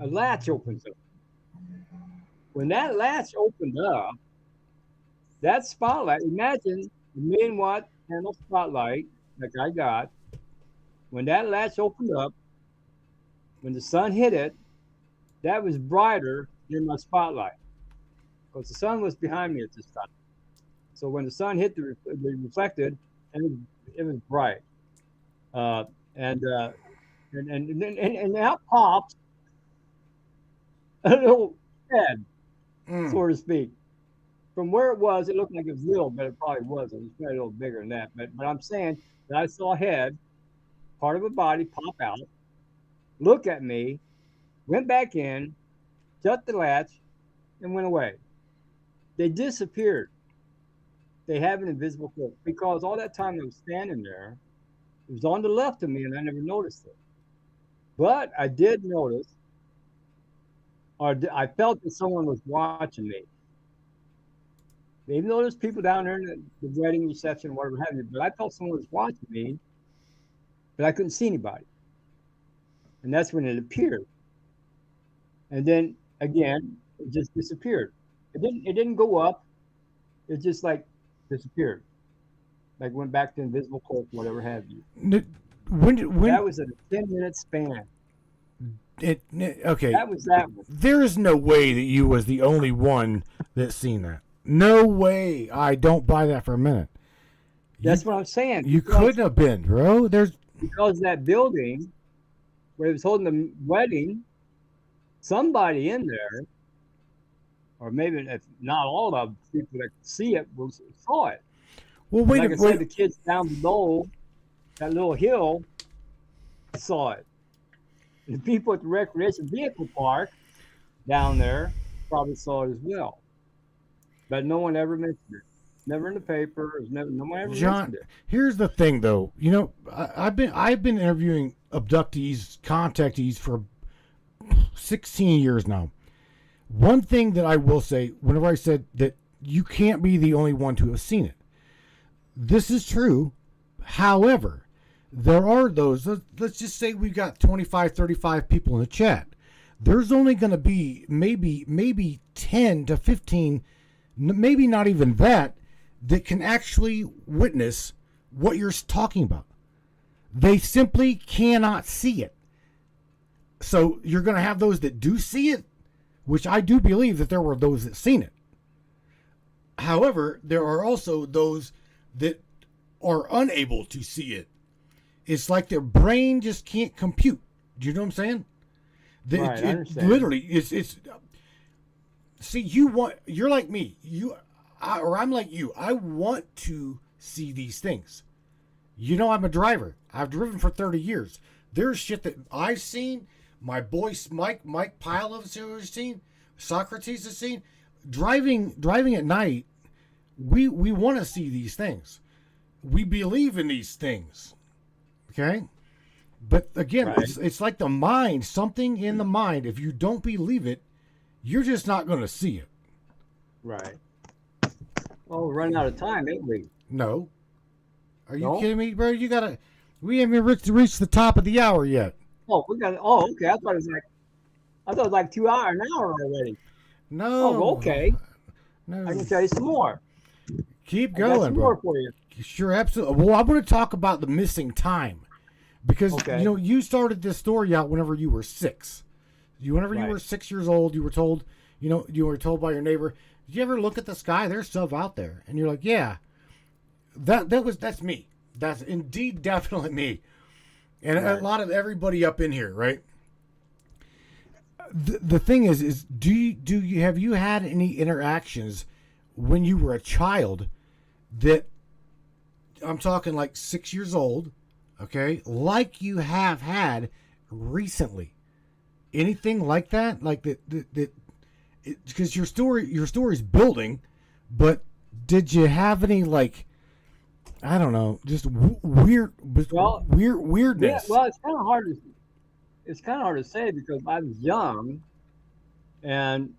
Speaker 3: a latch opens up. When that latch opened up, that spotlight, imagine a 1,000,000-watt panel spotlight like I got. When that latch opened up, when the sun hit it, that was brighter than my spotlight because the sun was behind me at this time. So when the sun hit the reflected, and it was bright. And out pops a little head, so to speak. From where it was, it looked like it was little, but it probably wasn't. It was probably a little bigger than that. But I'm saying that I saw a head, part of a body pop out, look at me, went back in, shut the latch, and went away. They disappeared. They have an invisible cloak because all that time I was standing there, it was on the left of me, and I never noticed it. But I did notice, or I felt that someone was watching me. Even though there's people down there in the wedding reception, whatever have you, but I felt someone was watching me, but I couldn't see anybody. And that's when it appeared. And then again, it just disappeared. It didn't go up. It just like disappeared. Like went back to invisible cloak, whatever have you.
Speaker 1: When
Speaker 3: that was a 10-minute span.
Speaker 1: Okay.
Speaker 3: That was that one.
Speaker 1: There is no way that you was the only one that seen that. No way. I don't buy that for a minute.
Speaker 3: That's what I'm saying.
Speaker 1: You couldn't have been, bro.
Speaker 3: Because that building where he was holding the wedding, somebody in there, or maybe if not all of the people that could see it, saw it.
Speaker 1: Well, wait
Speaker 3: like I said, the kids down below that little hill saw it. The people at the recreation vehicle park down there probably saw it as well. But no one ever mentioned it. Never in the paper. No one ever mentioned it.
Speaker 1: Here's the thing, though. You know, I've been interviewing abductees, contactees for 16 years now. One thing that I will say, whenever I said that you can't be the only one to have seen it, this is true. However, there are those. Let's just say we've got 25, 35 people in the chat. There's only going to be maybe 10 to 15. Maybe not even that can actually witness what you're talking about. They simply cannot see it. So you're going to have those that do see it, which I do believe that there were those that seen it. However, there are also those that are unable to see it. It's like their brain just can't compute. Do you know what I'm saying?
Speaker 3: Right, I understand.
Speaker 1: Literally, it's. See, you're like me. Or I'm like you. I want to see these things. You know, I'm a driver. I've driven for 30 years. There's shit that I've seen. My boy Mike Pilo's has seen. Socrates has seen. Driving at night. We want to see these things. We believe in these things. Okay. But again,
Speaker 3: Right.
Speaker 1: it's like the mind. Something in the mind. If you don't believe it, you're just not going to see it.
Speaker 3: Right. Oh, we're running out of time, ain't we?
Speaker 1: No. Are you
Speaker 3: No?
Speaker 1: kidding me, bro? We haven't reached the top of the hour yet.
Speaker 3: Oh, we got. Oh, okay. I thought it was like 2 hours, an hour already.
Speaker 1: No.
Speaker 3: Oh, okay.
Speaker 1: No.
Speaker 3: I can tell you some more.
Speaker 1: Keep
Speaker 3: I got
Speaker 1: going,
Speaker 3: some
Speaker 1: bro.
Speaker 3: more for you.
Speaker 1: Sure, absolutely. Well, I'm going to talk about the missing time because
Speaker 3: Okay.
Speaker 1: you started this story out whenever you were 6. Whenever you
Speaker 3: Right.
Speaker 1: were 6 years old, you were told, you were told by your neighbor, "Did you ever look at the sky? There's stuff out there." And you're like, "Yeah, that's me. That's indeed definitely me." And
Speaker 3: Right.
Speaker 1: a lot of everybody up in here, right? The thing is have you had any interactions when you were a child that I'm talking like 6 years old, okay, like you have had recently? Anything like that? Like that because your story's building, but did you have any, like, I don't know, just weirdness?
Speaker 3: Yeah. Well, it's kind of hard to. It's kind of hard to say because I was young, and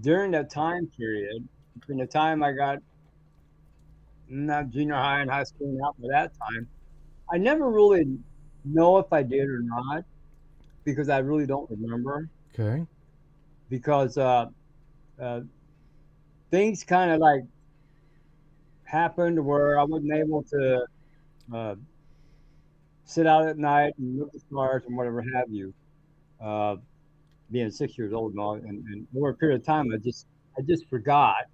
Speaker 3: during that time period, between the time I got not junior high and high school and out by that time, I never really know if I did or not because I really don't remember
Speaker 1: Okay.
Speaker 3: because uh, things kind of like happened where I wasn't able to uh, sit out at night and look at stars and whatever have you. Uh, Being 6 years old and all, and over a period of time, I just forgot.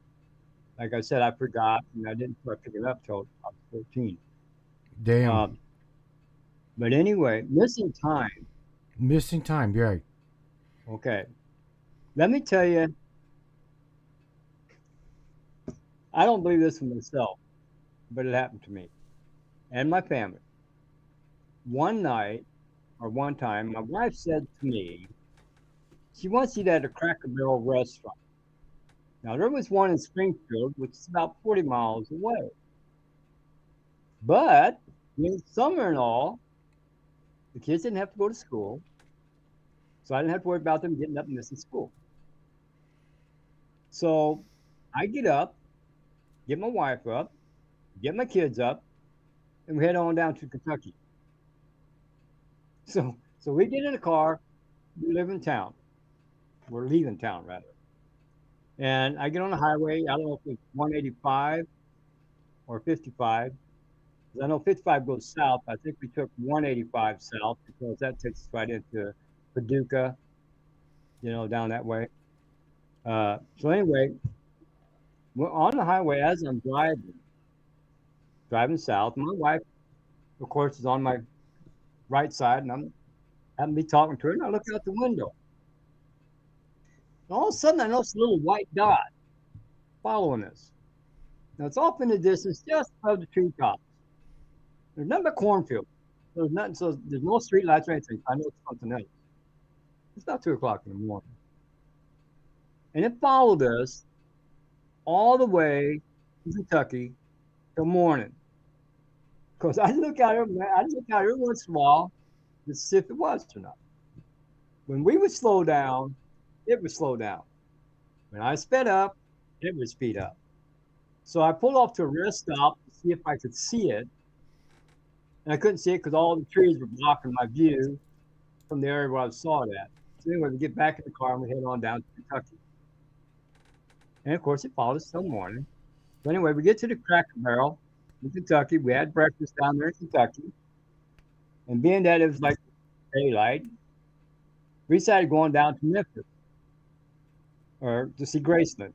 Speaker 3: Like I said, I forgot, and I didn't start picking up till I was 14.
Speaker 1: Damn.
Speaker 3: But anyway, missing time.
Speaker 1: Missing time, right?
Speaker 3: Okay, let me tell you, I don't believe this for myself, but it happened to me and my family. One night or one time, my wife said to me, she wants to eat at a Cracker Barrel restaurant. Now, there was one in Springfield, which is about 40 miles away. But in summer and all, the kids didn't have to go to school. So I didn't have to worry about them getting up and missing school. So I get up, get my wife up, get my kids up, and we head on down to Kentucky. So we get in a car, we live in town. We're leaving town, rather. And I get on the highway. I don't know if it's 185 or 55. 'Cause I know 55 goes south. I think we took 185 south because that takes us right into Paducah, down that way. So anyway, we're on the highway as I'm driving south. My wife, of course, is on my right side, and I'm having me talking to her, and I look out the window. And all of a sudden, I notice a little white dot following us. Now, it's off in the distance, just above the treetops. There's nothing but cornfield. There's nothing, so there's no street lights or anything. I know it's something else. It's not 2 o'clock in the morning. And it followed us all the way to Kentucky till morning. Because I look out every once in a while to see if it was or not. When we would slow down, it would slow down. When I sped up, it would speed up. So I pulled off to a rest stop to see if I could see it. And I couldn't see it because all the trees were blocking my view from the area where I saw it at. So anyway, we get back in the car and we head on down to Kentucky. And of course, it followed us till morning. So anyway, we get to the Cracker Barrel in Kentucky. We had breakfast down there in Kentucky. And being that it was like daylight, we decided going down to Memphis or to see Graceland.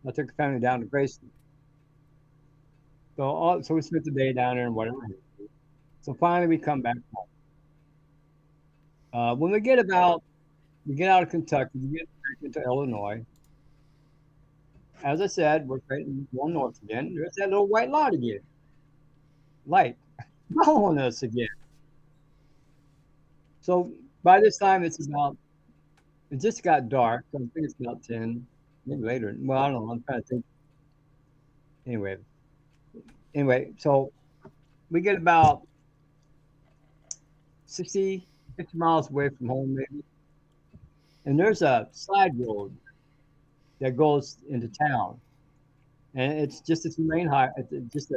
Speaker 3: I took the family down to Graceland. So we spent the day down there and whatever. So finally we come back home. When we get out of Kentucky, we get back into Illinois. As I said, we're going north again. There's that little white light following us again. So by this time, it just got dark. So I think it's about 10, maybe later. Well, I don't know. I'm trying to think. Anyway, so we get about 50 miles away from home, maybe. And there's a side road that goes into town. And it's just a two-lane highway. It's just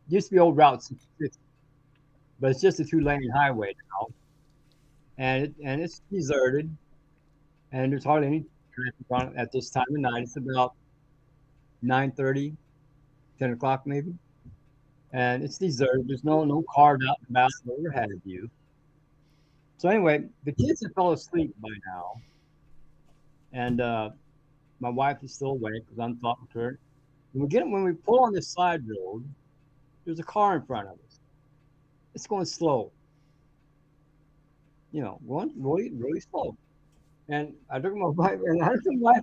Speaker 3: used to be old Route 66, but it's just a two-lane highway now. And it's deserted. And there's hardly any traffic on it at this time of night. It's about 9:30, 10 o'clock maybe. And it's deserted. There's no cars out and about or what have you. So anyway, the kids have fell asleep by now. And my wife is still awake because I'm talking to her. When we pull on this side road, there's a car in front of us. It's going slow. Going really, really slow. And I look at my wife,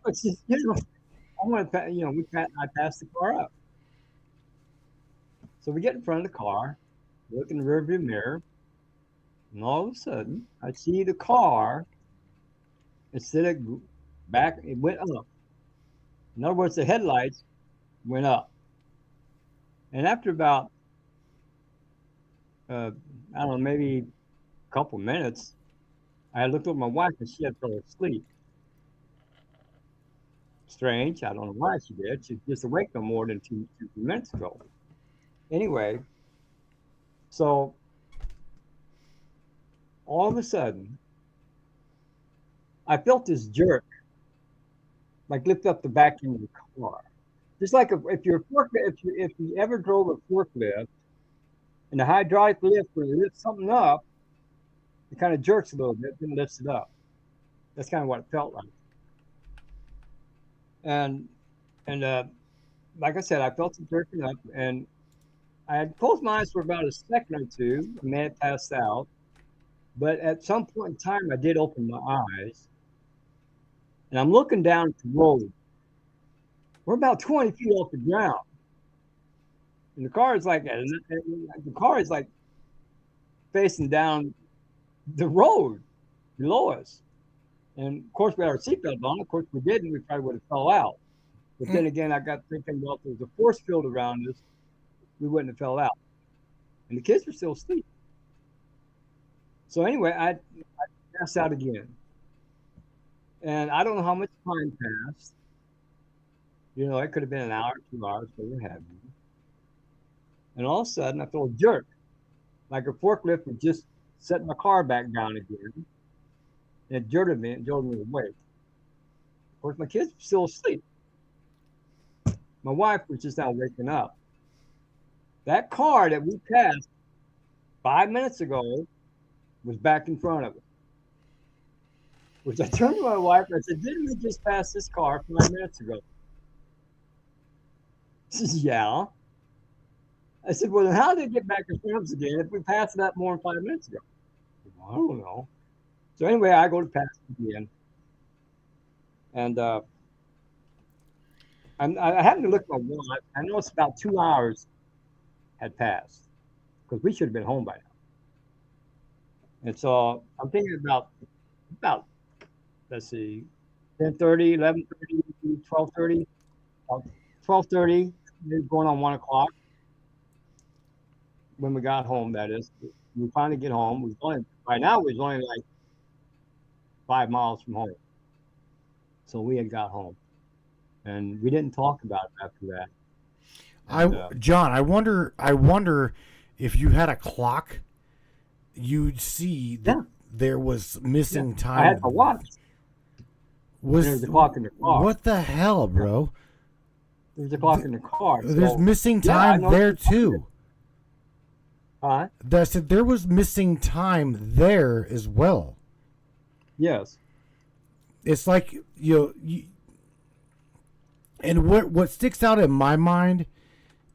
Speaker 3: I said, I want to, I passed the car up. So we get in front of the car, look in the rearview mirror, and all of a sudden, I see the car, instead of back, it went up. In other words, the headlights went up. And after about, I don't know, maybe a couple minutes, I looked at my wife and she had fell asleep. Strange. I don't know why she did. She's just awake no more than two minutes ago. Anyway, so all of a sudden, I felt this jerk, like lift up the back end of the car. Just like if you ever drove a forklift, and the hydraulic lift, when you lift something up, it kind of jerks a little bit, then lifts it up. That's kind of what it felt like. And like I said, I felt it jerking up, and I had closed my eyes for about a second or two, and then it passed out. But at some point in time, I did open my eyes, and I'm looking down at the road. We're about 20 feet off the ground, and the car is like facing down the road below us. And of course, we had our seatbelt on. Of course, we didn't. We probably would have fell out. But then again, I got thinking, well, if there was a force field around us, we wouldn't have fell out. And the kids were still asleep. So anyway, I passed out again. And I don't know how much time passed. It could have been an hour, 2 hours, but what have you. And all of a sudden, I felt a jerk, like a forklift was just setting my car back down again. And it jolted me awake. Of course, my kids were still asleep. My wife was just now waking up. That car that we passed 5 minutes ago was back in front of us. Which I turned to my wife and I said, didn't we just pass this car 5 minutes ago? She says, yeah. I said, well, then how did it get back in front of us again if we passed that more than 5 minutes ago? Well, I don't know. So anyway, I go to pass it again. And I happened to look at my watch. I know it's about 2 hours had passed because we should have been home by now. And so I'm thinking about let's see, 10:30, 11:30, 12:30, 12:30, going on 1 o'clock when we got home. That is, we finally get home. By now we was only like 5 miles from home, so we had got home, and we didn't talk about it after that. And,
Speaker 1: John, I wonder if you had a clock, you'd see that there was missing time.
Speaker 3: I had a watch. There's a clock in the car.
Speaker 1: What the hell, bro?
Speaker 3: There's a clock in the car.
Speaker 1: There's missing time there too.
Speaker 3: Huh?
Speaker 1: I said there was missing time there as well.
Speaker 3: Yes.
Speaker 1: It's like and what sticks out in my mind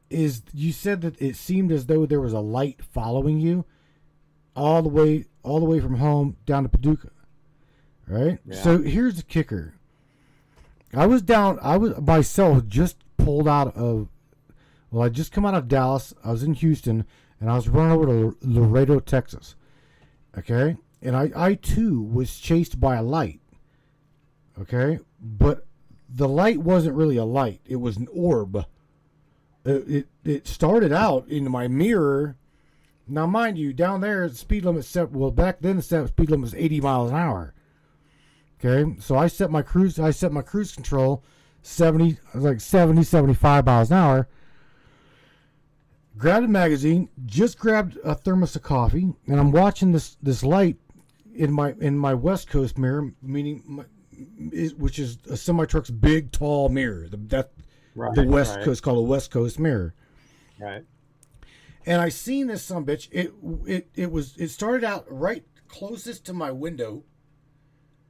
Speaker 1: is you said that it seemed as though there was a light following you all the way from home down to Paducah. Right? Yeah. So here's the kicker. I was myself just pulled out of, I just come out of Dallas. I was in Houston and I was running over to Laredo, Texas. Okay? and I too was chased by a light. Okay, but the light wasn't really a light; it was an orb. It started out in my mirror. Now, mind you, down there the speed limit set. Well, back then the speed limit was 80 miles an hour. Okay, so I set my cruise control 70, 75 miles an hour. Grabbed a magazine, just grabbed a thermos of coffee, and I'm watching this light in my West Coast mirror, which is a semi truck's big tall mirror. The West Coast, called a West Coast mirror.
Speaker 3: Right.
Speaker 1: And I seen this sumbitch. It started out right closest to my window.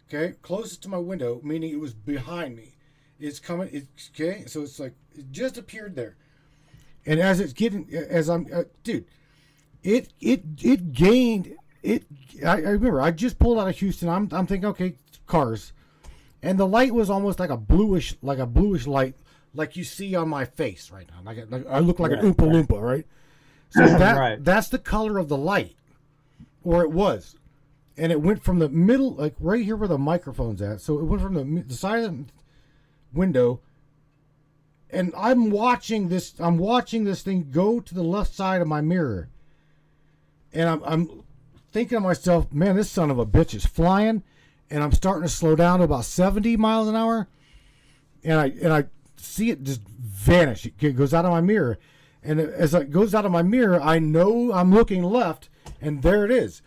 Speaker 1: Okay, closest to my window, meaning it was behind me. It's coming. Okay, so it's like it just appeared there. And as I'm dude, it gained it. I remember I just pulled out of Houston. I'm thinking, okay, cars, and the light was almost like a bluish light, like you see on my face right now. Like I look like an Oompa Loompa, right? So that's the color of the light, or it was, and it went from the middle, like right here where the microphone's at. So it went from the side of the window, and I'm watching this thing go to the left side of my mirror, and I'm thinking to myself, man, this son of a bitch is flying, and I'm starting to slow down to about 70 miles an hour, and I see it just vanish. It goes out of my mirror. And as it goes out of my mirror, I know I'm looking left, and there it is.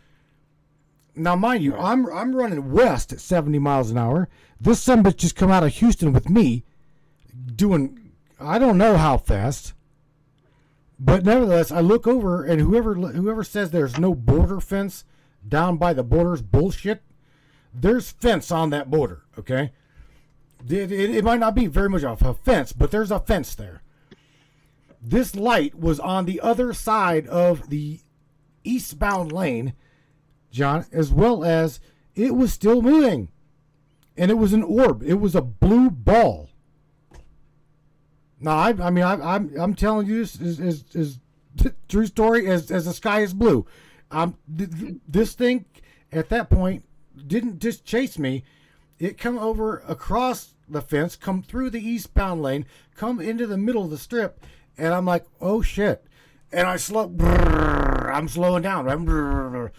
Speaker 1: Now, mind you, I'm running west at 70 miles an hour. This sumbitch just come out of Houston with me, doing I don't know how fast. But nevertheless, I look over, and whoever says there's no border fence down by the border's bullshit. There's fence on that border, okay? It might not be very much of a fence, but there's a fence there. This light was on the other side of the eastbound lane, John, as well as it was still moving. And it was an orb. It was a blue ball. Now, I'm telling you this is true story as the sky is blue. This thing at that point didn't just chase me. It come over across the fence, come through the eastbound lane, come into the middle of the strip. And I'm like, oh shit! And I'm slowing down.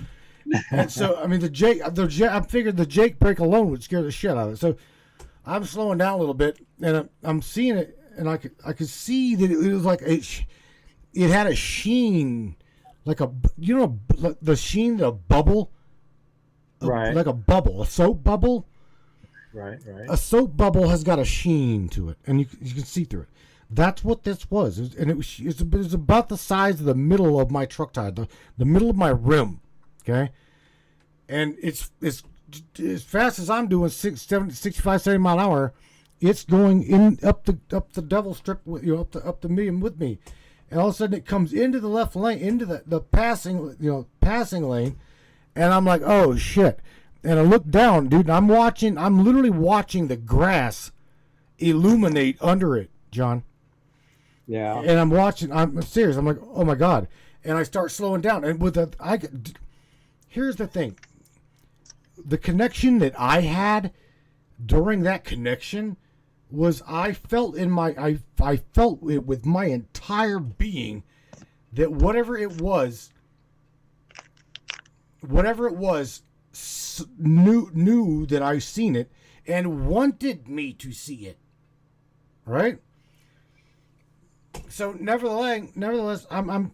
Speaker 1: And so, I mean, I figured the Jake brake alone would scare the shit out of it. So I'm slowing down a little bit, and I'm seeing it, and I could see that it was like it had a sheen, like the sheen of a bubble,
Speaker 3: right?
Speaker 1: Like a bubble, a soap bubble.
Speaker 3: Right.
Speaker 1: A soap bubble has got a sheen to it, and you can see through it. That's what this was, and it was about the size of the middle of my truck tire, the middle of my rim, okay? And it's as fast as I'm doing 65, 70 mile an hour, it's going in up the double strip with up the medium with me, and all of a sudden it comes into the left lane, into the passing lane, and I'm like, oh shit! And I look down, dude, and I'm literally watching the grass illuminate under it, John.
Speaker 3: Yeah.
Speaker 1: And I'm serious. I'm like, oh my God. And I start slowing down. And here's the thing. The connection that I had during that connection was I felt it with my entire being that whatever it was knew that I seen it and wanted me to see it. Right? So nevertheless, I'm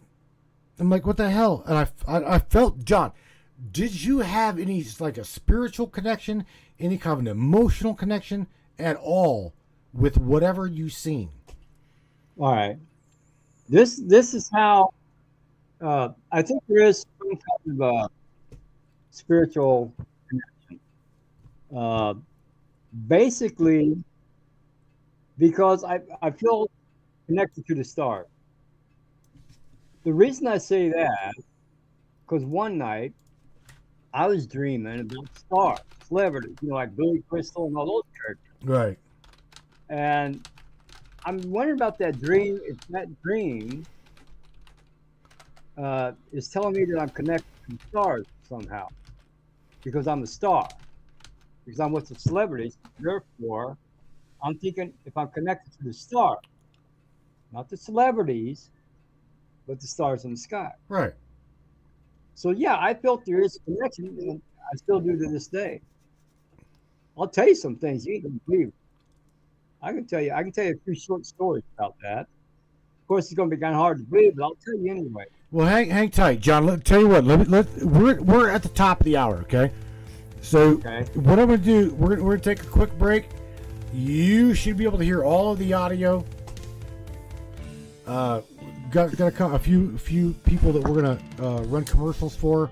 Speaker 1: like, what the hell? And I felt, John, did you have any like a spiritual connection, any kind of an emotional connection at all with whatever you seen?
Speaker 3: All right. This is how I think there is some kind of a spiritual connection. Basically, because I feel connected to the stars. The reason I say that, because one night I was dreaming about stars, celebrities, like Billy Crystal and all those characters.
Speaker 1: Right.
Speaker 3: And I'm wondering about that dream. If that dream is telling me that I'm connected to stars somehow. because I'm a star, because I'm with the celebrities. Therefore, I'm thinking if I'm connected to the star, not the celebrities, but the stars in the sky.
Speaker 1: Right.
Speaker 3: So yeah, I felt there is a connection, and I still do to this day. I'll tell you some things you ain't gonna believe. I can tell you a few short stories about that. Of course, it's gonna be kind of hard to believe, but I'll tell you anyway.
Speaker 1: Well, hang tight, John. Tell you what. We're at the top of the hour, okay? So what I'm gonna do, we're gonna take a quick break. You should be able to hear all of the audio. Got a few people that we're gonna run commercials for,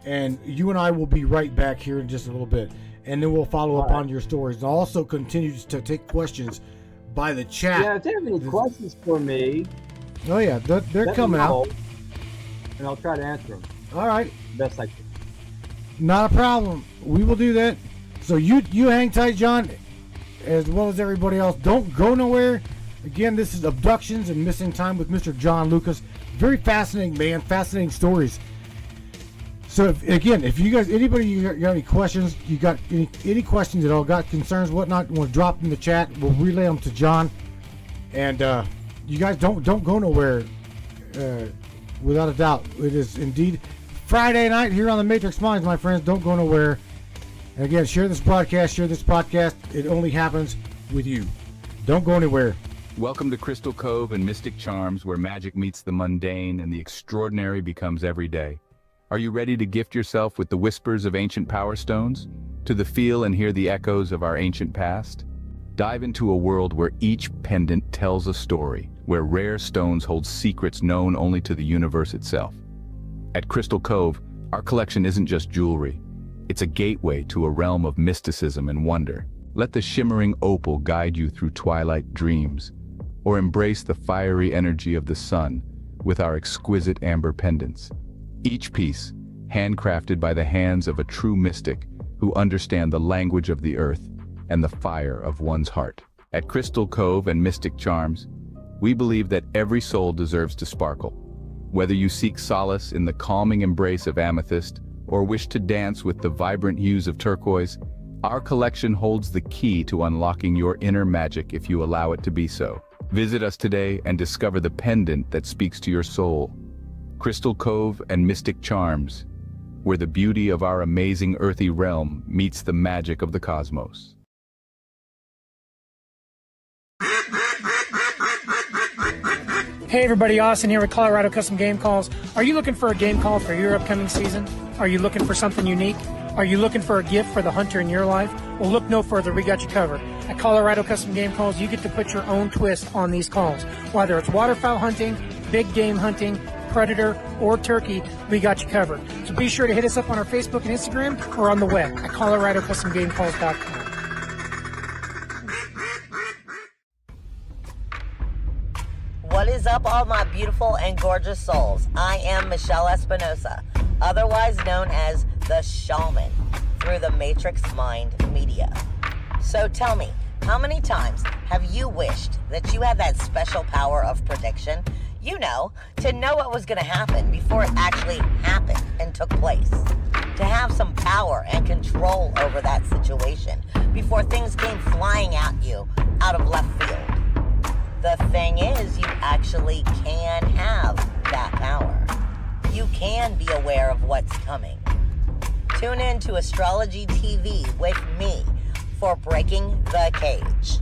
Speaker 1: and you and I will be right back here in just a little bit, and then we'll follow up on your stories, and also continue to take questions by the chat.
Speaker 3: Yeah, if they have any questions for me,
Speaker 1: oh yeah, they're coming out,
Speaker 3: and I'll try to answer them.
Speaker 1: All right,
Speaker 3: best I can.
Speaker 1: Not a problem. We will do that. So you hang tight, John, as well as everybody else. Don't go nowhere. Again, this is Abductions and Missing Time with Mr. John Lucas. Very fascinating, man. Fascinating stories. So, if you guys, anybody, you got any questions, you got any questions at all, got concerns, whatnot, want to drop in the chat, we'll relay them to John. And you guys don't go nowhere, without a doubt. It is indeed Friday night here on the Matrix Minds, my friends. Don't go nowhere. And again, share this podcast. It only happens with you. Don't go anywhere.
Speaker 4: Welcome to Crystal Cove and Mystic Charms, where magic meets the mundane and the extraordinary becomes everyday. Are you ready to gift yourself with the whispers of ancient power stones? To feel and hear the echoes of our ancient past? Dive into a world where each pendant tells a story, where rare stones hold secrets known only to the universe itself. At Crystal Cove, our collection isn't just jewelry. It's a gateway to a realm of mysticism and wonder. Let the shimmering opal guide you through twilight dreams, or embrace the fiery energy of the sun with our exquisite amber pendants. Each piece, handcrafted by the hands of a true mystic who understand the language of the earth and the fire of one's heart. At Crystal Cove and Mystic Charms, we believe that every soul deserves to sparkle. Whether you seek solace in the calming embrace of amethyst or wish to dance with the vibrant hues of turquoise, our collection holds the key to unlocking your inner magic if you allow it to be so. Visit us today and discover the pendant that speaks to your soul. Crystal Cove and Mystic Charms, where the beauty of our amazing earthy realm meets the magic of the cosmos.
Speaker 5: Hey everybody, Austin here with Colorado Custom Game Calls. Are you looking for a game call for your upcoming season? Are you looking for something unique? Are you looking for a gift for the hunter in your life? Well, look no further, we got you covered. At Colorado Custom Game Calls, you get to put your own twist on these calls. Whether it's waterfowl hunting, big game hunting, predator, or turkey, we got you covered. So be sure to hit us up on our Facebook and Instagram or on the web at coloradocustomgamecalls.com.
Speaker 6: What is up, all my beautiful and gorgeous souls? I am Michelle Espinosa, otherwise known as the Shaman, through the Matrix Mind Media. So tell me, how many times have you wished that you had that special power of prediction? You know, to know what was going to happen before it actually happened and took place. To have some power and control over that situation before things came flying at you out of left field. The thing is, you actually can have that power. You can be aware of what's coming. Tune in to Astrology TV with me for Breaking the Cage.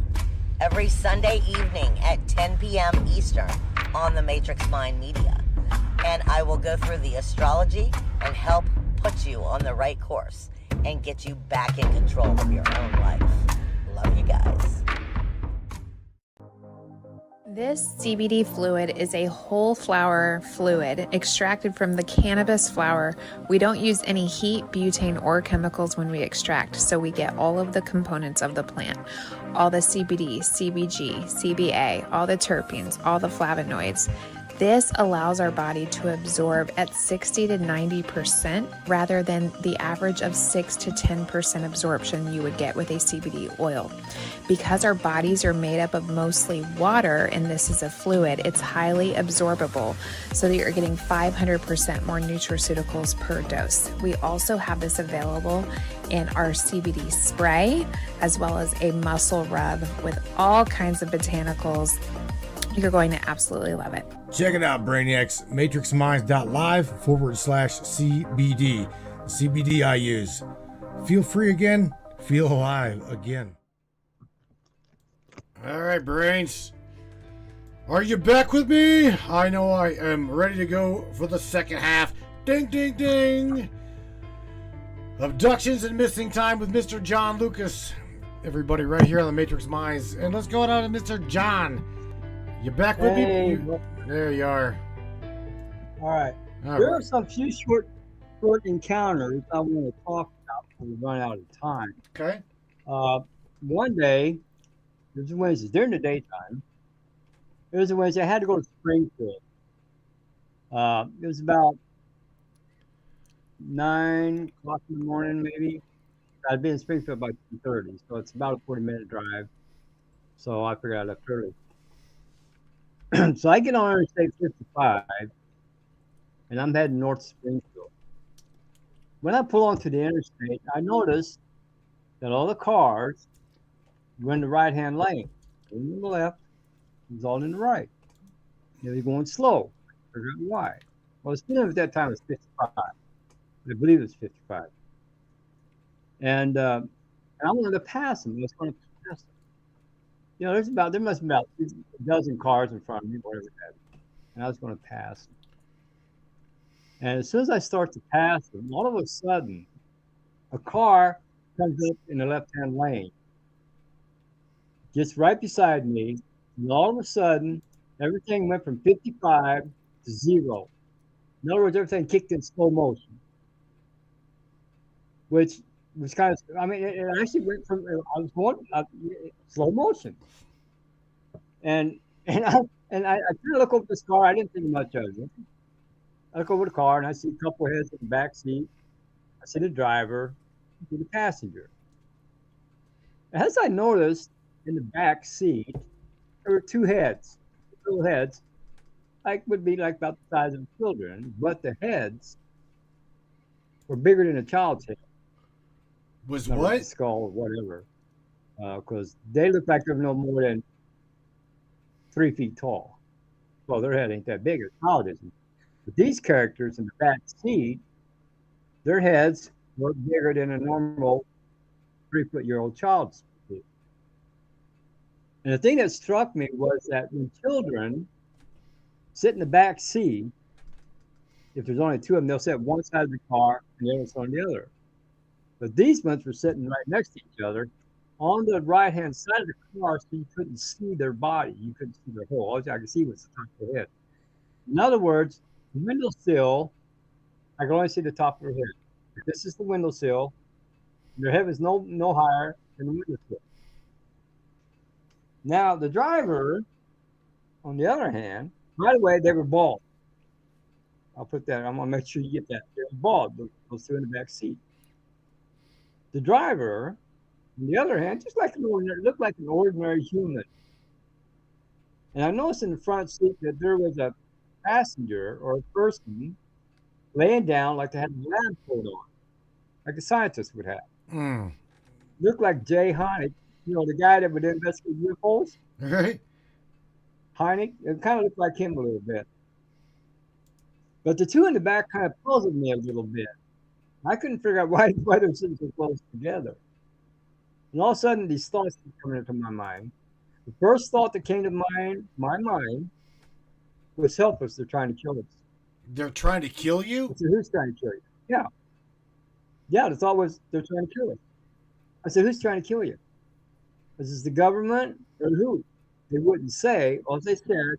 Speaker 6: Every Sunday evening at 10 p.m. Eastern on the Matrix Mind Media. And I will go through the astrology and help put you on the right course and get you back in control of your own life. Love you guys.
Speaker 7: This CBD fluid is a whole flower fluid extracted from the cannabis flower. We don't use any heat, butane, or chemicals when we extract, so we get all of the components of the plant. All the CBD, CBG, CBA, all the terpenes, all the flavonoids. This allows our body to absorb at 60 to 90% rather than the average of 6 to 10% absorption you would get with a CBD oil. Because our bodies are made up of mostly water and this is a fluid, it's highly absorbable so that you're getting 500% more nutraceuticals per dose. We also have this available in our CBD spray as well as a muscle rub with all kinds of botanicals. You're going to absolutely love it.
Speaker 1: Check it out, Brainiacs. MatrixMinds.live/CBD. The CBD I use. Feel free again. Feel alive again. All right, Brains. Are you back with me? I know I am ready to go for the second half. Ding, ding, ding. Abductions and Missing Time with Mr. John Lucas. Everybody right here on the Matrix Minds. And let's go out to Mr. John. You back with me? There you are.
Speaker 3: All right. There are some few short encounters I want to talk about before we run out of time.
Speaker 1: Okay.
Speaker 3: One day, it was Wednesday, during the daytime, it was a Wednesday, I had to go to Springfield. It was about 9 o'clock in the morning, maybe. I'd be in Springfield by 2:30, so it's about a 40-minute drive. So I figured I left early. So I get on Interstate 55, and I'm heading north to Springfield. When I pull onto the interstate, I notice that all the cars were in the right-hand lane. One in the left, it was all in the right. They were going slow. I figured out why. Well, the speed limit at that time was 55. I believe it was 55. And I wanted to pass them. I was going to pass them. You know, there must be about a dozen cars in front of me, whatever that is. And I was going to pass them. And as soon as I start to pass them, all of a sudden, a car comes up in the left-hand lane, just right beside me, and all of a sudden, everything went from 55 to 0. In other words, everything kicked in slow motion, which was kind of, I mean, it actually went from, I was going slow motion. And I kind of look over this car. I didn't think much of it. I look over the car and I see a couple of heads in the back seat. I see the driver, I see the passenger. As I noticed in the back seat, there were two heads, little heads, like would be like about the size of children, but the heads were bigger than a child's head.
Speaker 1: Was what?
Speaker 3: Skull or whatever, because they look like they're no more than 3 feet tall. Well, their head ain't that big, a child isn't. But these characters in the back seat, their heads were bigger than a normal 3-foot-year-old child's head. And the thing that struck me was that when children sit in the back seat, if there's only two of them, they'll sit one side of the car and the other on the other. But these ones were sitting right next to each other on the right-hand side of the car, so you couldn't see their body. You couldn't see their whole. All I could see was the top of their head. In other words, the windowsill, I could only see the top of their head. This is the windowsill. Their head was no higher than the windowsill. Now, the driver, on the other hand, by the way, they were bald. I'll put that, I'm going to make sure you get that. They were bald, those two in the back seat. The driver, on the other hand, just like looked like an ordinary human. And I noticed in the front seat that there was a passenger or a person laying down like they had a lab coat on, like a scientist would have. Looked like Jay Hynek, you know, the guy that would investigate UFOs.
Speaker 1: Right.
Speaker 3: Hynek, it kind of looked like him a little bit. But the two in the back kind of puzzled me a little bit. I couldn't figure out why they're sitting so close together. And all of a sudden, these thoughts keep coming into my mind. The first thought that came to my mind was helpless. They're trying to kill us.
Speaker 1: They're trying to kill you?
Speaker 3: I said, who's trying to kill you? Yeah. Yeah, the thought was they're trying to kill us. I said, who's trying to kill you? Is this the government or who? They wouldn't say. All they said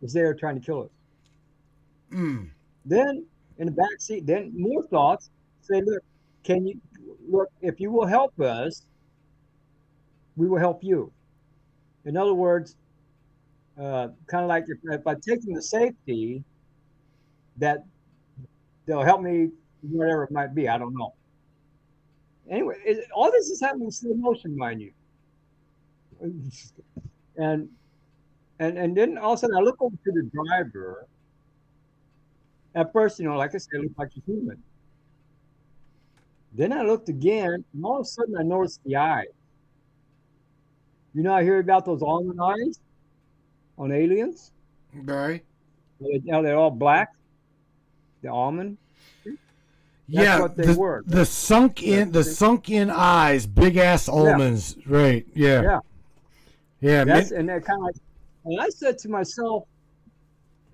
Speaker 3: was they were trying to kill us. Then in the back seat, then more thoughts say, look, if you will help us, we will help you. In other words, kind of like if I take them to safety, that they'll help me, whatever it might be. I don't know. Anyway, all this is happening in slow motion, mind you. And then all of a sudden I look over to the driver. At first, like I said, it looked like a human. Then I looked again, and all of a sudden I noticed the eyes. I hear about those almond eyes on aliens?
Speaker 1: Right.
Speaker 3: They're all black. The almond.
Speaker 1: That's
Speaker 3: what they were.
Speaker 1: The sunk in eyes, big ass almonds. Yeah. Right. Yeah.
Speaker 3: Yeah. And they're kind of like, and I said to myself,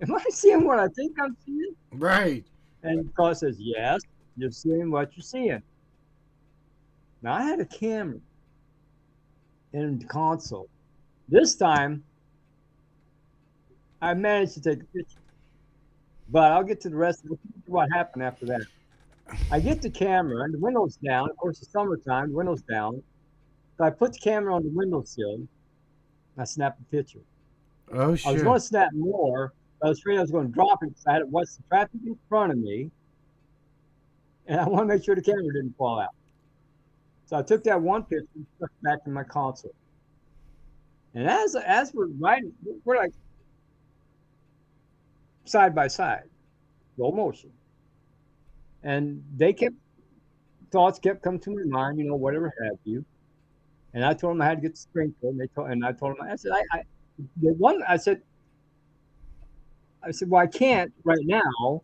Speaker 3: am I seeing what I think I'm seeing?
Speaker 1: Right.
Speaker 3: And Carl says, yes, you're seeing what you're seeing. Now I had a camera in the console. This time, I managed to take a picture. But I'll get to the rest of what happened after that. I get the camera and the window's down. Of course, it's summertime, the window's down. So I put the camera on the windowsill and I snapped the picture.
Speaker 1: Oh, shit.
Speaker 3: I was going to snap more. I was afraid I was going to drop it because I had to watch the traffic in front of me. And I want to make sure the camera didn't fall out. So I took that one picture and stuck it back in my console. And as we're riding, we're like side by side, slow motion. And thoughts kept coming to my mind, whatever have you. And I told them I had to get the Springfield. And I told them, I said, I said, well, I can't right now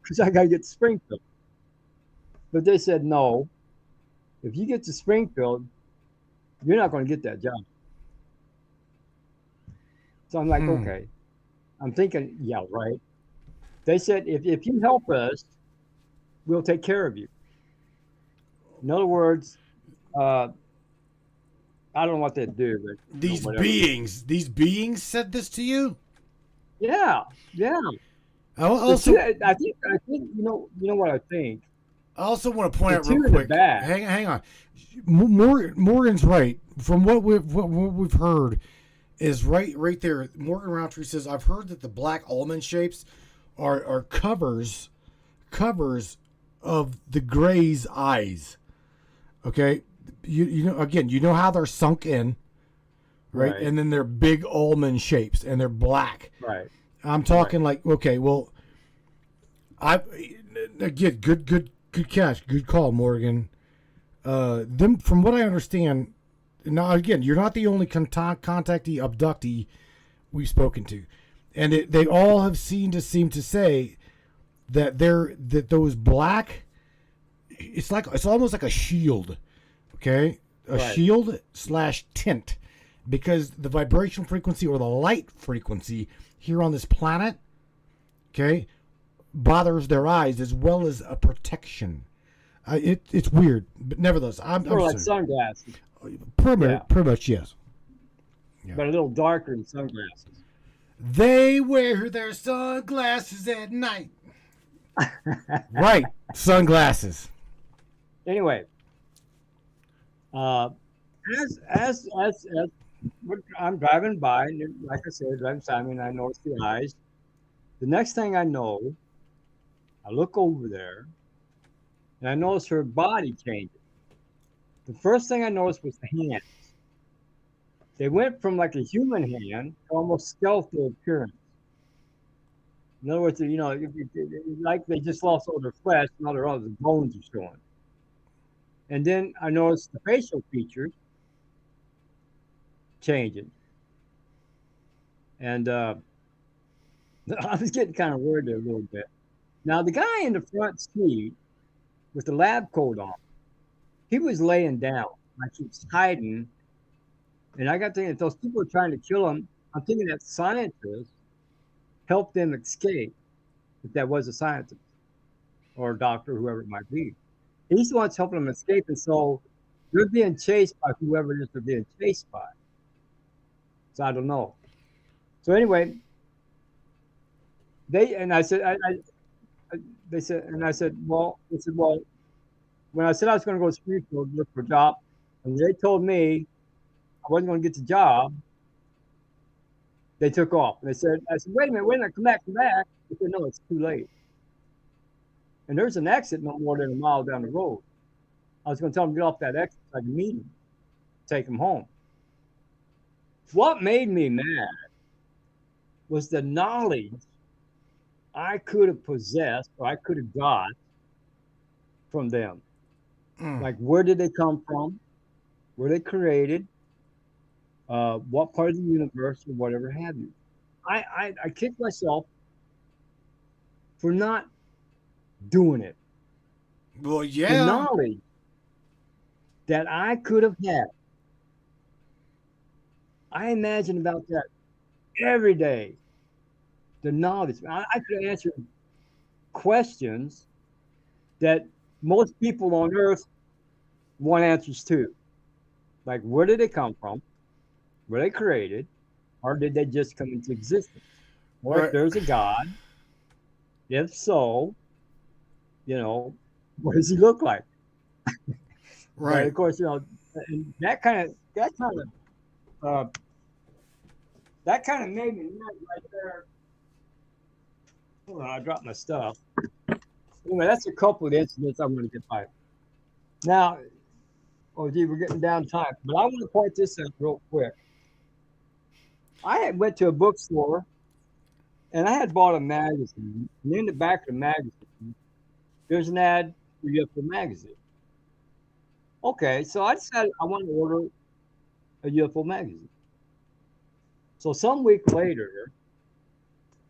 Speaker 3: because I got to get to Springfield. But they said, no, if you get to Springfield, you're not going to get that job. So I'm like, okay. I'm thinking, yeah, right. They said, if you help us, we'll take care of you. In other words, I don't know what they'd do, but
Speaker 1: these beings said this to you?
Speaker 3: Yeah.
Speaker 1: Also,
Speaker 3: I think you know what I think.
Speaker 1: I also want to point out real quick. Hang on. Morgan's right. From what we've heard is right there. Morgan Roundtree says, I've heard that the black almond shapes are covers of the Gray's eyes. Okay, you know how they're sunk in, right? And then they're big almond shapes and they're black.
Speaker 3: Right.
Speaker 1: I'm talking like, okay, well, again, good catch, good call, Morgan. Them, from what I understand, now again, you're not the only contactee, abductee we've spoken to, and they all have seemed to say that those black, it's almost like a shield, okay, shield / tint, because the vibration frequency or the light frequency here on this planet, okay, bothers their eyes as well as a protection. It's weird, but nevertheless, I'm
Speaker 3: like sunglasses.
Speaker 1: Pretty much, yes.
Speaker 3: Yeah. But a little darker than sunglasses.
Speaker 1: They wear their sunglasses at night. Right, sunglasses.
Speaker 3: Anyway, as I'm driving by, and like I said, driving beside me, and I notice the eyes. The next thing I know, I look over there, and I notice her body changing. The first thing I noticed was the hands. They went from like a human hand to almost skeletal appearance. In other words, like they just lost all their flesh, and all their other bones are showing. And then I noticed the facial features changing. And I was getting kind of worried there a little bit. Now, the guy in the front seat with the lab coat on, he was laying down, like he was hiding. And I got thinking, if those people were trying to kill him, I'm thinking that scientists helped them escape, if that was a scientist or a doctor, whoever it might be. He's the one's helping them escape, and so they're being chased by whoever it is they're being chased by. So I don't know. So anyway, I said, well, when I said I was going to go to Springfield to look for a job, and they told me I wasn't going to get the job, They took off. And I said, wait a minute, come back. They said, no, it's too late. And there's an exit no more than a mile down the road. I was going to tell them to get off that exit so I could meet them, take them home. What made me mad was the knowledge I could have possessed or I could have got from them. Like, where did they come from? Were they created? What part of the universe or whatever have you. I kicked myself for not doing it.
Speaker 1: Well, yeah.
Speaker 3: The knowledge that I could have had. I imagine about that every day. The knowledge. I could answer questions that most people on Earth want answers to. Like, where did they come from? Were they created? Or did they just come into existence? Or if there's a God, if so, what does he look like?
Speaker 1: Right.
Speaker 3: But of course, and that kind of made me mad right there. Hold on, I dropped my stuff. Anyway, that's a couple of the incidents I'm going to get by. Now, we're getting down time, but I want to point this out real quick. I had went to a bookstore, and I had bought a magazine, and in the back of the magazine, there's an ad for UFO magazine. Okay, so I decided I want to order a UFO magazine. So some week later,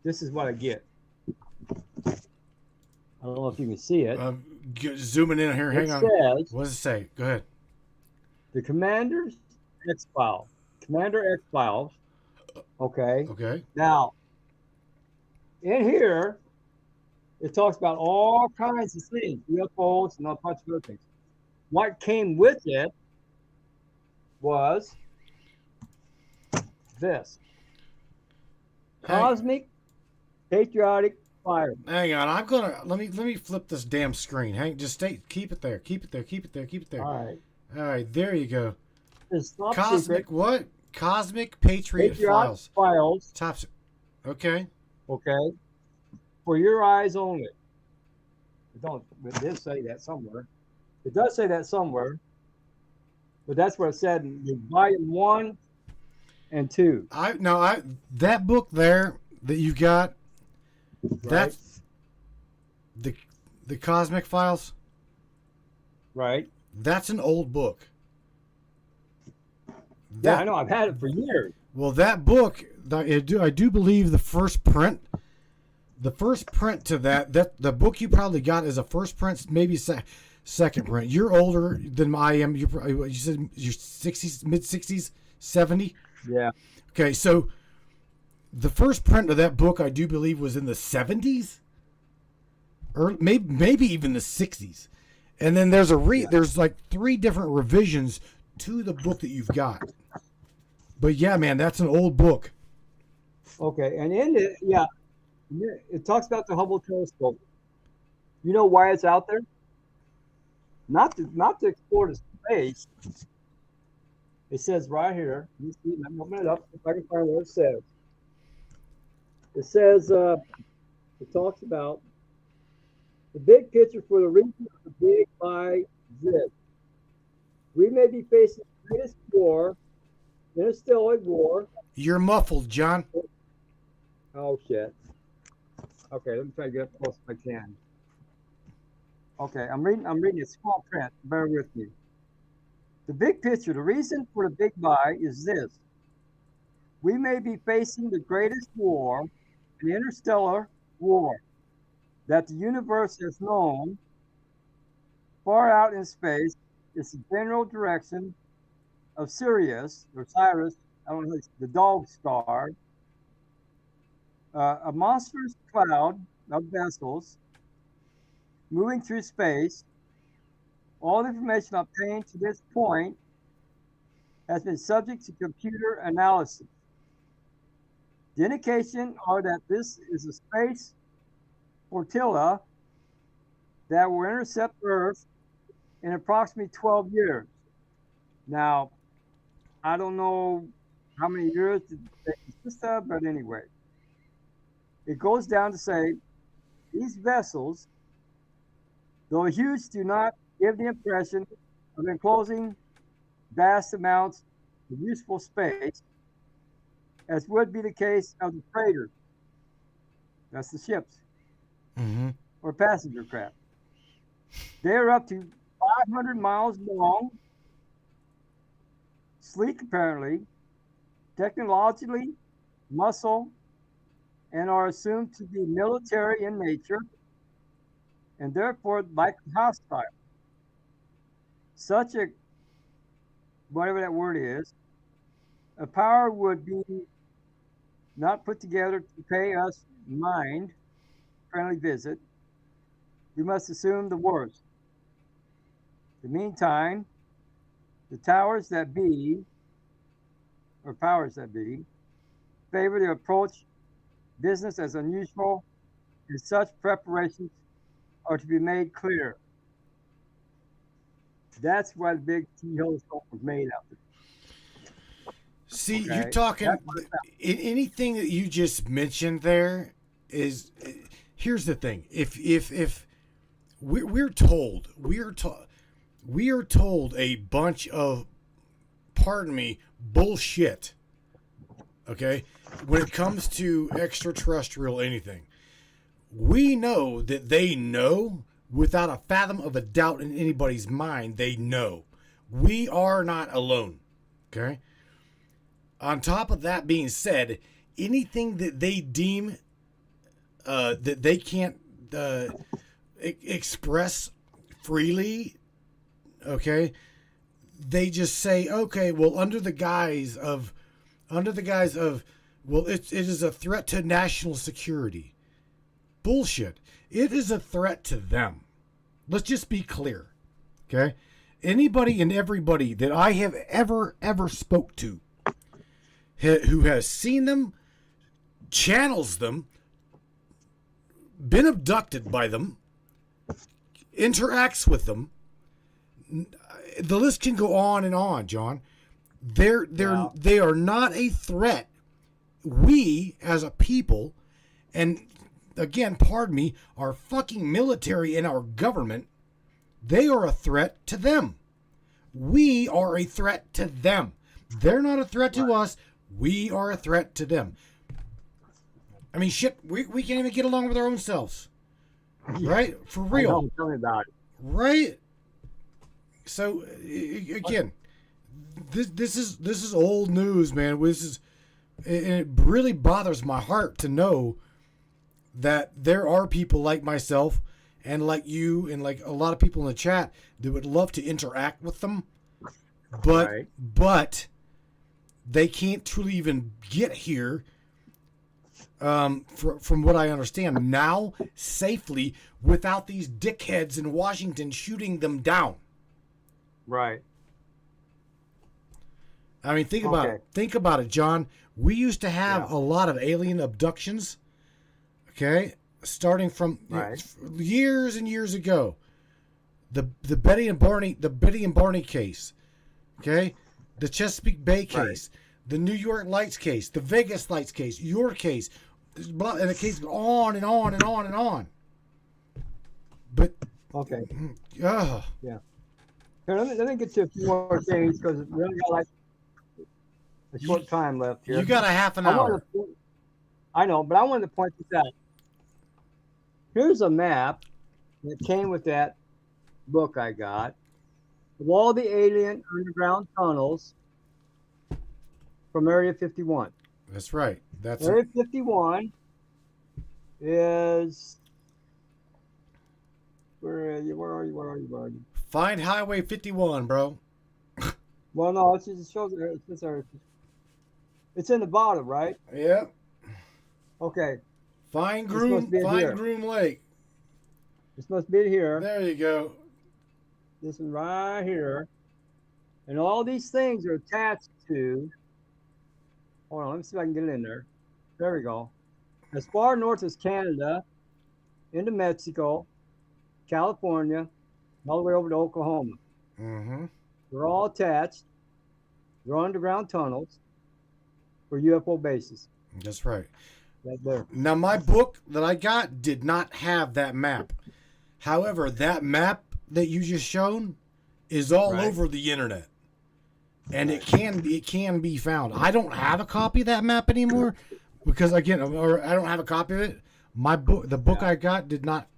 Speaker 3: this is what I get. I don't know if you can see it.
Speaker 1: Zooming in here. Hang on.
Speaker 3: Says,
Speaker 1: what does it say? Go ahead.
Speaker 3: The Commander X-Files. Okay.
Speaker 1: Okay.
Speaker 3: Now, in here, it talks about all kinds of things, UFOs and a bunch of other things. What came with it was this. Cosmic Patriotic Fire.
Speaker 1: Hang on, I'm gonna let me flip this damn screen. Keep it there.
Speaker 3: All
Speaker 1: right, there you go.
Speaker 3: Cosmic
Speaker 1: secret. What? Cosmic Patriot
Speaker 3: Files.
Speaker 1: Top. Okay.
Speaker 3: Okay. For your eyes only. It did say that somewhere. It does say that somewhere, but that's what it said in volume 1 and 2.
Speaker 1: That book there that you got,
Speaker 3: right?
Speaker 1: That's the Cosmic Files.
Speaker 3: Right.
Speaker 1: That's an old book.
Speaker 3: Yeah, I know. I've had it for years.
Speaker 1: Well, that book, I do believe the first print to that the book you probably got is a first print, maybe second print. You're older than I am. You said you're 60s, mid 60s, 70.
Speaker 3: Yeah.
Speaker 1: Okay, so the first print of that book I do believe was in the 70s, or maybe even the 60s. And then there's there's like 3 different revisions to the book that you've got. But yeah, man, that's an old book.
Speaker 3: Okay, and in it, it talks about the Hubble telescope. You know why it's out there? Not to explore the space. It says right here. You see, let me open it up if I can find what it says. It says it talks about the big picture for the reason of the Big Lie this. We may be facing the greatest war, interstellar war.
Speaker 1: You're muffled, John.
Speaker 3: Oh shit. Okay, let me try to get up close if I can. Okay, I'm reading a small print. Bear with me. The big picture, the reason for the big lie is this. We may be facing the greatest war, an interstellar war, that the universe has known. Far out in space is the general direction of Sirius, or Cyrus, I don't know, the dog star, a monstrous cloud of vessels moving through space. All the information obtained to this point has been subject to computer analysis. The indication are that this is a space flotilla that will intercept Earth in approximately 12 years. Now, I don't know how many years did they consist of, but anyway. It goes down to say these vessels, though huge, do not give the impression of enclosing vast amounts of useful space, as would be the case of the freighters. That's the ships
Speaker 1: Mm-hmm.
Speaker 3: or passenger craft. They are up to 500 miles long, sleek apparently, technologically, muscle, and are assumed to be military in nature and therefore likely hostile. Such a, whatever that word is, a power would be not put together to pay us mind friendly visit. We must assume the worst. In the meantime, the powers that be, favor the approach business as unusual, and such preparations are to be made clear. That's why the big telescope was made out of.
Speaker 1: See,
Speaker 3: Okay?
Speaker 1: you're talking.
Speaker 3: That's what it's about.
Speaker 1: Anything that you just mentioned there is. Here's the thing: if we're told we are told a bunch of, pardon me, bullshit. Okay, when it comes to extraterrestrial anything, we know that they know without a fathom of a doubt in anybody's mind. They know we are not alone. Okay. On top of that being said, anything that they deem that they can't express freely, okay, they just say, okay, well, under the guise of, well, it is a threat to national security. Bullshit. It is a threat to them. Let's just be clear, okay? Anybody and everybody that I have ever spoke to who has seen them, channels them, been abducted by them, interacts with them, the list can go on and on, John. They are not a threat. We as a people, and again, pardon me, our fucking military and our government, they are a threat to them. We are a threat to them. They're not a threat to us. We are a threat to them. I mean, shit, we can't even get along with our own selves. Right? For real.
Speaker 3: I know, tell me about it.
Speaker 1: Right? So, again, this is old news, man. And it really bothers my heart to know that there are people like myself and like you and like a lot of people in the chat that would love to interact with them. But they can't truly even get here, from what I understand now, safely without these dickheads in Washington shooting them down.
Speaker 3: Right.
Speaker 1: I mean, think about it. Think about it, John. We used to have a lot of alien abductions. Okay, starting from years and years ago. The Betty and Barney case. Okay, the Chesapeake Bay case, the New York Lights case, the Vegas Lights case, your case, and the case goes on and on and on and on. But
Speaker 3: yeah. Here, let me get to a few more things because we only got like a short time left here.
Speaker 1: You got a half an hour.
Speaker 3: I know, but I wanted to point this out. Here's a map that came with that book I got of all the alien underground tunnels from Area 51.
Speaker 1: That's right.
Speaker 3: Area 51 is where are you?
Speaker 1: Find Highway 51, bro.
Speaker 3: Well, no, it just shows it's in the bottom, right?
Speaker 1: Yep.
Speaker 3: Okay.
Speaker 1: Find Groom Lake.
Speaker 3: It's supposed to be here.
Speaker 1: There you go.
Speaker 3: This is right here. And all these things are attached to, hold on, let me see if I can get it in there. There we go. As far north as Canada, into Mexico, California, all the way over to Oklahoma.
Speaker 1: Mm-hmm.
Speaker 3: They're all attached. They're underground tunnels. for UFO bases.
Speaker 1: That's right.
Speaker 3: Right there.
Speaker 1: Now, my book that I got did not have that map. However, that map that you just shown is all
Speaker 3: Right.
Speaker 1: over the internet, and it can be found. I don't have a copy of that map anymore because, again, or I don't have a copy of it. My book, the book I got, did not.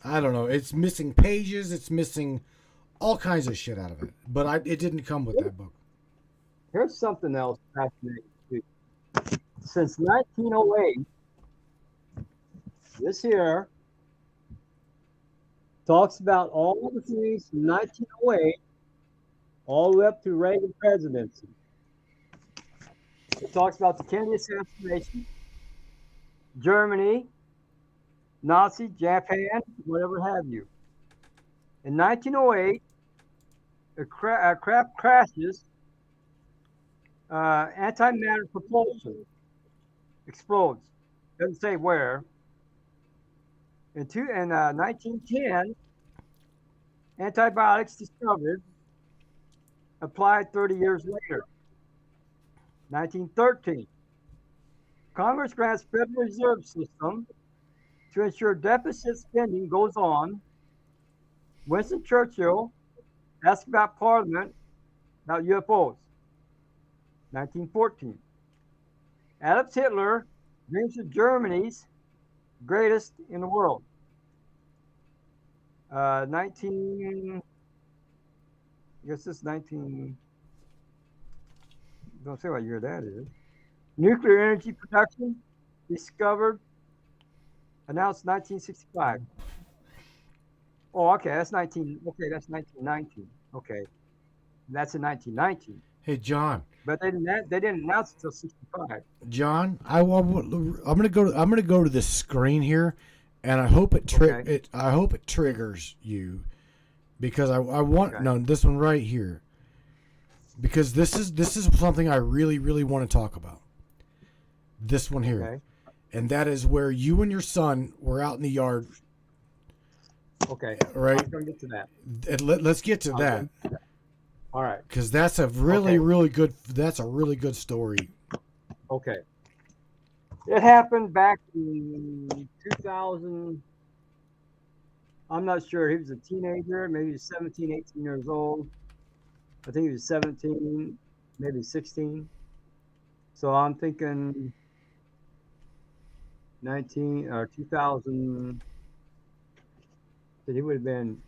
Speaker 1: I don't know. It's missing pages. It's missing all kinds of shit out of it. But it didn't come with that book.
Speaker 3: Here's something else fascinating too. Since 1908, this here talks about all the things from 1908 all the way up to Reagan presidency. It talks about the Kennedy assassination, Germany, Nazi, Japan, whatever have you. In 1908, a craft crashes, antimatter propulsion explodes. Doesn't say where. In 1910, antibiotics discovered, applied 30 years later. 1913, Congress grants Federal Reserve System to ensure deficit spending goes on. Winston Churchill asked about Parliament about UFOs. 1914, Adolf Hitler dreams of Germany's greatest in the world. 19, I guess it's 19, don't say what year that is. Nuclear energy production discovered, announced 1965. Oh, okay, that's 1919. Okay, that's in 1919.
Speaker 1: Hey, John.
Speaker 3: But they didn't announce it until 65.
Speaker 1: John, I'm gonna go to this screen here, and I hope it triggers you, because I want no, this one right here, because this is something I really want to talk about. This one here,
Speaker 3: Okay.
Speaker 1: And that is where you and your son were out in the yard.
Speaker 3: Okay.
Speaker 1: Right.
Speaker 3: I'm gonna get to that.
Speaker 1: And let's get to that.
Speaker 3: All right.
Speaker 1: Because that's a really good. That's a really good story.
Speaker 3: Okay. It happened back in 2000. I'm not sure. He was a teenager, maybe he was 17, 18 years old. I think he was 17, maybe 16. So I'm thinking 19 or 2000. That he would have been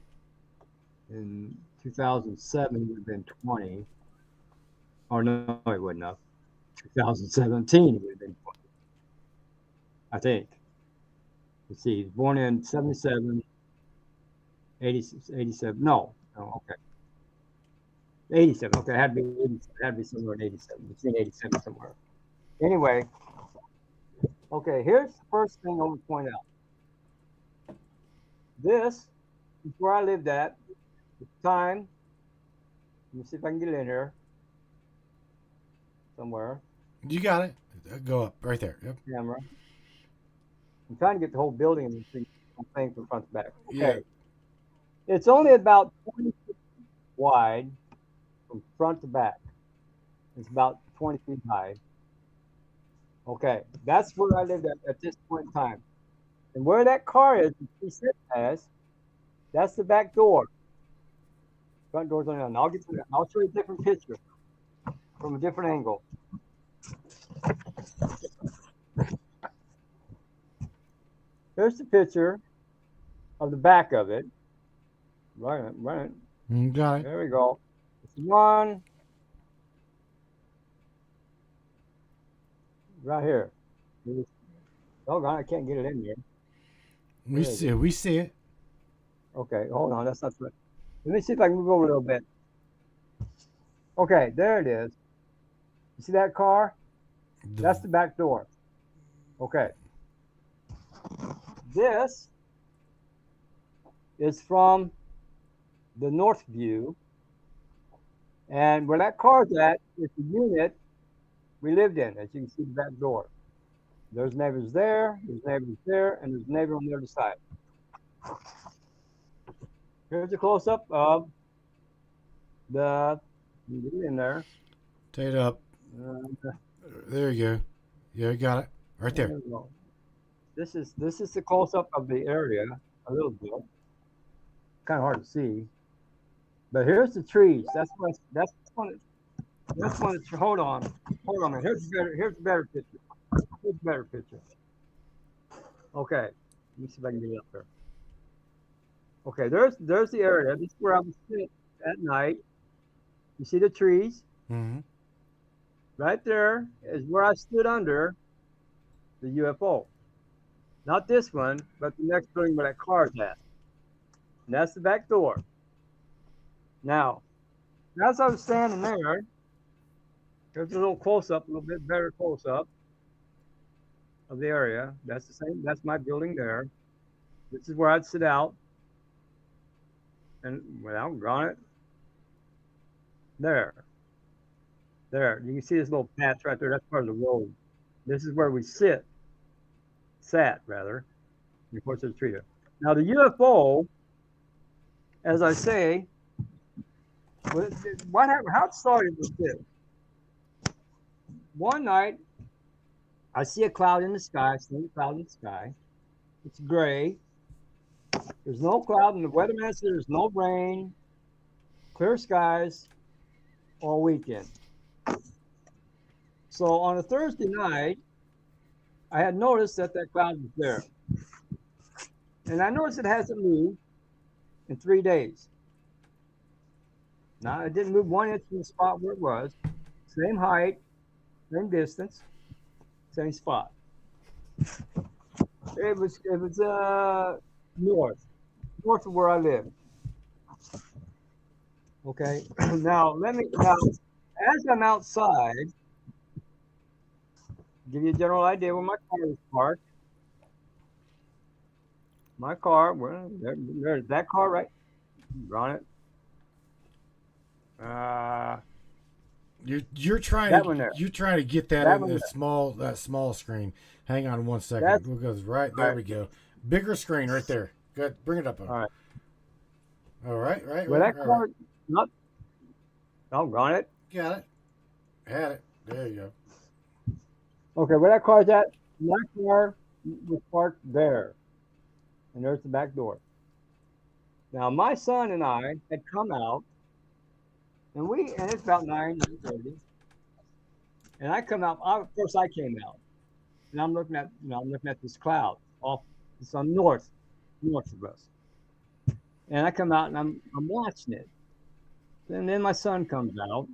Speaker 3: in 2007. He would have been 20. Or no, he wouldn't have. 2017, he would have been 20. I think. Let's see. He was born in 77, 87. No, okay. 87. Okay, it had to be 87. It had to be somewhere in 87. Between 87 somewhere. Anyway, okay, here's the first thing I want to point out. This is where I lived at the time. Let me see if I can get it in here somewhere.
Speaker 1: You got it. Go up right there. Yep.
Speaker 3: Camera. I'm trying to get the whole building in this thing from front to back. Okay.
Speaker 1: Yeah.
Speaker 3: It's only about 20 feet wide from front to back. It's about 20 feet high. Okay, that's where I lived at this point in time. And where that car is, he said as, that's the back door. Front door's on the other. I'll get to that. I'll show you a different picture from a different angle. Here's the picture of the back of it. Right.
Speaker 1: Got it.
Speaker 3: There we go. It's one right here. Doggone, I can't get it in here.
Speaker 1: We see it.
Speaker 3: Okay, hold on. That's not right. Let me see if I can move over a little bit. Okay, there it is. You see that car? That's the back door. Okay. This is from the north view. And where that car's at is the unit we lived in, as you can see the back door. There's neighbors there, there's neighbors there, and there's a neighbor on the other side. Here's a close-up of the, you get in there.
Speaker 1: Take it up. There you go. Yeah, I got it. Right there.
Speaker 3: There we go. This is the close up of the area a little bit. Kind of hard to see, but here's the trees. That's one. Hold on a minute. Here's a better picture. Here's a better picture. Okay, let me see if I can get it up there. Okay, there's the area. This is where I would sit at night. You see the trees?
Speaker 1: Mm-hmm.
Speaker 3: Right there is where I stood under the UFO. Not this one, but the next building where that car's at. And that's the back door. Now, as I was standing there, there's a little close-up, a little bit better close-up of the area. That's the same. That's my building there. This is where I'd sit out. And, well, on it. There. There. You can see this little patch right there. That's part of the road. This is where we sat, rather. And of course, there's a tree there. Now, the UFO, as I say, what happened? How it started was this. One night, I see a cloud in the sky, It's gray. There's no cloud, and the weatherman said there's no rain, clear skies all weekend. So on a Thursday night, I had noticed that cloud was there. And I noticed it hasn't moved in 3 days. Now, it didn't move 1 inch from the spot where it was. Same height, same distance, same spot. It was north of where I live. Okay. Now as I'm outside, give you a general idea where my car is parked. My car, well, there's that car right on it.
Speaker 1: You're trying to get that in that small screen. Hang on 1 second. We'll go right there. Right. We go. Bigger screen right there. Good. Bring it up.
Speaker 3: All right.
Speaker 1: Right.
Speaker 3: Well, that car, not. Doggone it.
Speaker 1: Got it. Had it. There you go.
Speaker 3: Okay, where that car's at? My car was parked there, and there's the back door. Now, my son and I had come out, and it's about 9:30, and I come out. Of course, I came out, and I'm looking at this cloud off some north of us, and I come out and I'm watching it, and then my son comes out,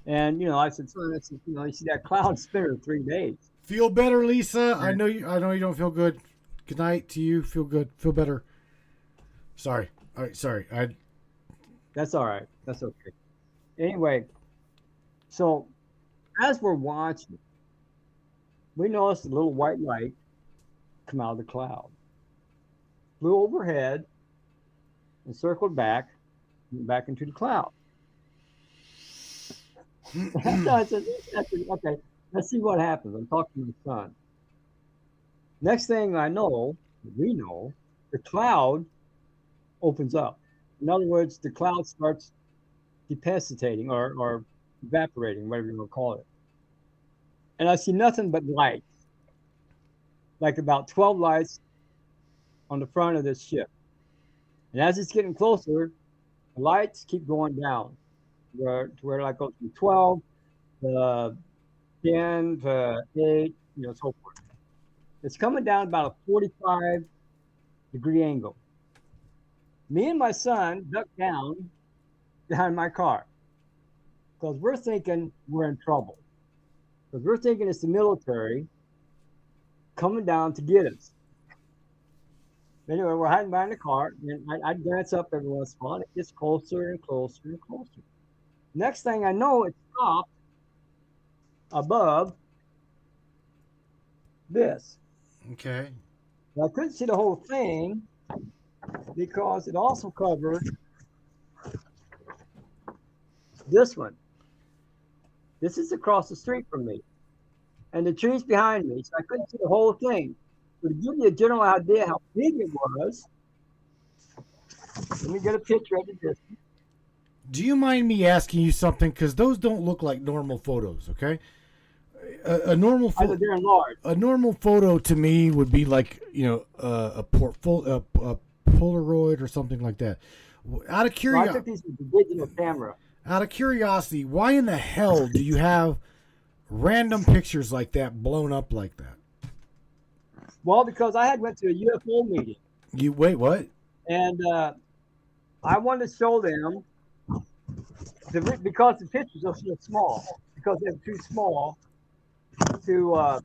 Speaker 3: and I said, son, you see that cloud spinning 3 days.
Speaker 1: Feel better, Lisa? I know you don't feel good. Good night to you. Feel good. Feel better. Sorry. All right. Sorry.
Speaker 3: That's all right. That's okay. Anyway, so as we're watching, we noticed a little white light come out of the cloud, flew overhead, and circled back into the cloud. So I said, okay, let's see what happens. I'm talking to my son. Next thing we know, the cloud opens up. In other words, the cloud starts depacitating or evaporating, whatever you want to call it. And I see nothing but lights, like about 12 lights on the front of this ship. And as it's getting closer, the lights keep going down, to where like goes from 12 to 10 to 8, so forth. It's coming down about a 45-degree angle. Me and my son duck down behind my car because we're thinking we're in trouble. Because we're thinking it's the military coming down to get us. Anyway, we're hiding behind the car, and I'd glance up every once in a while, and it gets closer and closer and closer. Next thing I know, it stopped above this.
Speaker 1: Okay.
Speaker 3: I couldn't see the whole thing because it also covered this one. This is across the street from me, and the trees behind me, so I couldn't see the whole thing. So to give you a general idea how big it was, let me get a picture of the distance.
Speaker 1: Do you mind me asking you something? Because those don't look like normal photos, okay? A normal
Speaker 3: They're enlarged.
Speaker 1: a normal photo to me would be like, a Polaroid or something like that. Out of
Speaker 3: No, I took these with the digital camera.
Speaker 1: Out of curiosity, why in the hell do you have random pictures like that blown up like that?
Speaker 3: Well, because I had went to a UFO meeting.
Speaker 1: You wait, what?
Speaker 3: And I wanted to show them because the pictures are so small, because they're too small to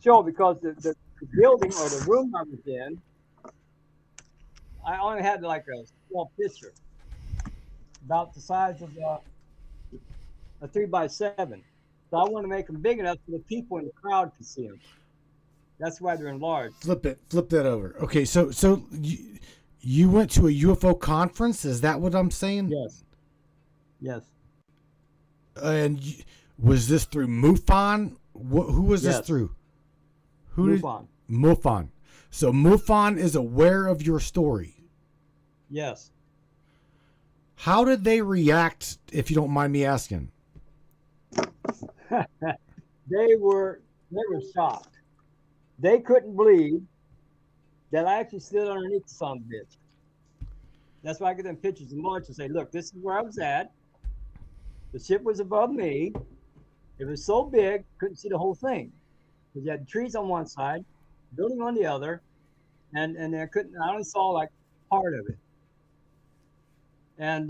Speaker 3: show. Because the building or the room I was in, I only had like a small picture, about the size of a 3x7. So I want to make them big enough so the people in the crowd can see them. That's why they're enlarged.
Speaker 1: Flip that over. Okay, so you went to a UFO conference? Is that what I'm saying?
Speaker 3: Yes.
Speaker 1: And was this through MUFON? Who was this through?
Speaker 3: MUFON.
Speaker 1: MUFON. So MUFON is aware of your story.
Speaker 3: Yes.
Speaker 1: How did they react, if you don't mind me asking?
Speaker 3: They were shocked. They couldn't believe that I actually stood underneath the son of a bitch. That's why I get them pictures in March and say, look, this is where I was at. The ship was above me. It was so big, couldn't see the whole thing. Because you had trees on one side, building on the other, and I only saw like part of it. And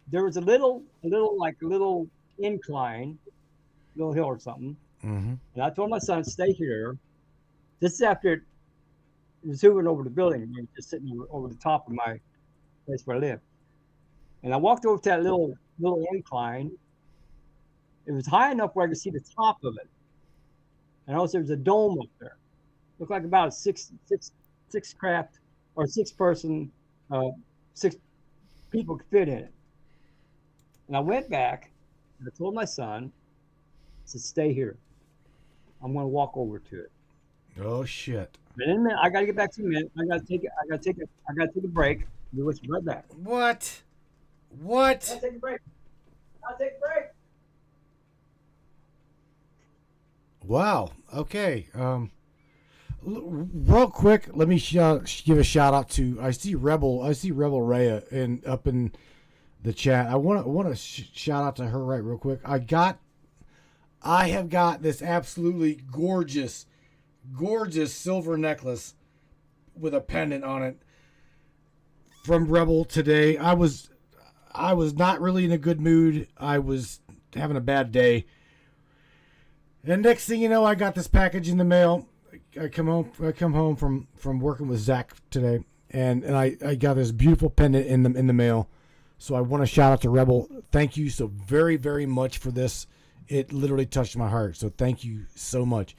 Speaker 3: there was a little incline, little hill or something.
Speaker 1: Mm-hmm.
Speaker 3: And I told my son, stay here. This is after it was hovering over the building. We were just sitting over the top of my place where I live. And I walked over to that little incline. It was high enough where I could see the top of it. And also there was a dome up there. Looked like about a six people could fit in it. And I went back and I told my son, I said, stay here. I'm going to walk over to it.
Speaker 1: Oh shit!
Speaker 3: But in a minute, I got to get back to a minute. I got to take a break. We'll listen right back.
Speaker 1: What?
Speaker 3: I'll take a break.
Speaker 1: Wow. Okay. Real quick, let me give a shout out to. I see Rebel Raya up in the chat. I want to shout out to her right real quick. I have got this absolutely gorgeous silver necklace with a pendant on it from Rebel today. I was not really in a good mood. I was having a bad day. And next thing you know, I got this package in the mail. I come home from working with Zach today, and I got this beautiful pendant in the mail. So I want to shout out to Rebel. Thank you so very, very much for this. It literally touched my heart. So thank you so much.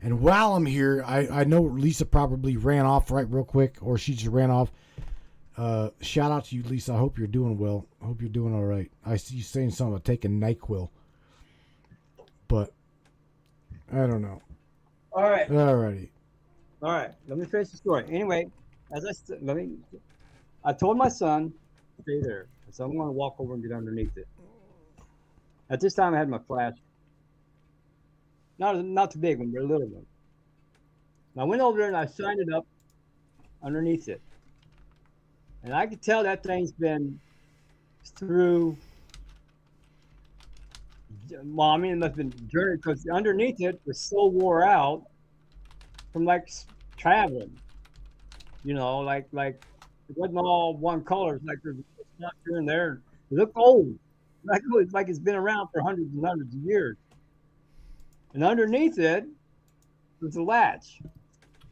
Speaker 1: And while I'm here, I know Lisa probably ran off right real quick, or she just ran off. Shout out to you, Lisa. I hope you're doing well. I hope you're doing all right. I see you saying something about taking NyQuil, but I don't know.
Speaker 3: All right.
Speaker 1: Alrighty.
Speaker 3: All right. Let me finish the story. Anyway, I told my son, stay there. I said, I'm going to walk over and get underneath it. At this time, I had my flash. Not too big one, but a little one. And I went over there and I shined it up underneath it. And I could tell that thing's been through. Well, I mean, it must have been journey because underneath it was so wore out from like traveling. You know, like it wasn't all one color. It's like there's stuff here and there. It looked old. Like it's been around for hundreds and hundreds of years. And underneath it was a latch, a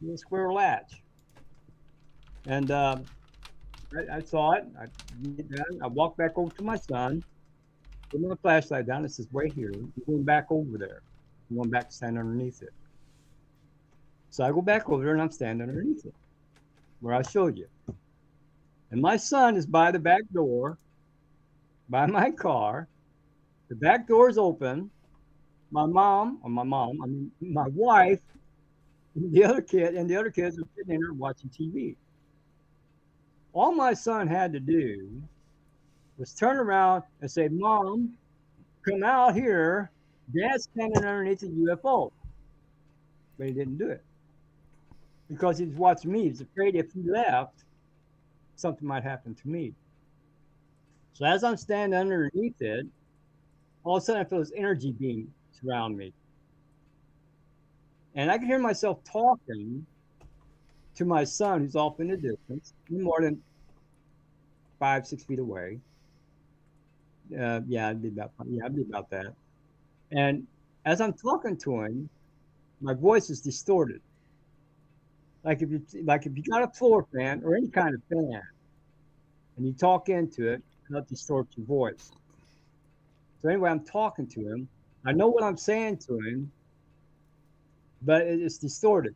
Speaker 3: little square latch. And I saw it. I walked back over to my son, put my flashlight down. It says, wait here. I'm going back over there. I'm going back to stand underneath it. So I go back over there and I'm standing underneath it, where I showed you. And my son is by the back door, by my car. The back door is open. My wife, and the other kids are sitting in there watching TV. All my son had to do was turn around and say, Mom, come out here. Dad's standing underneath a UFO, but he didn't do it because he was watching me. He was afraid if he left, something might happen to me. So as I'm standing underneath it, all of a sudden I feel this energy beam surround me. And I can hear myself talking to my son, who's off in the distance, more than 5-6 feet away. I'd be about that. And as I'm talking to him, my voice is distorted. Like if you got a floor fan or any kind of fan, and you talk into it, it'll distort your voice. So anyway, I'm talking to him. I know what I'm saying to him, but it's distorted.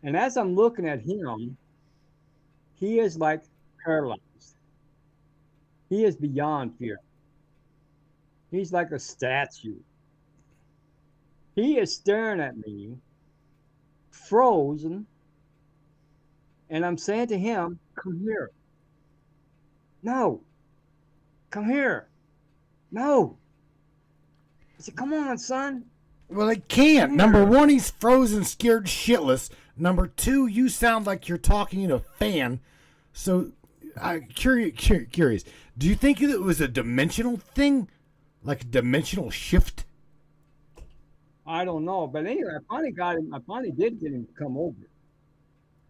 Speaker 3: And as I'm looking at him, he is like paralyzed. He is beyond fear. He's like a statue. He is staring at me, frozen, and I'm saying to him, come here. No. Come here. No. I said, come on, son.
Speaker 1: Well, they can't. Number one, he's frozen, scared shitless. Number two, you sound like you're talking in a fan. So, I'm curious. Do you think it was a dimensional thing? Like a dimensional shift?
Speaker 3: I don't know. But anyway, I finally got him. I finally did get him to come over.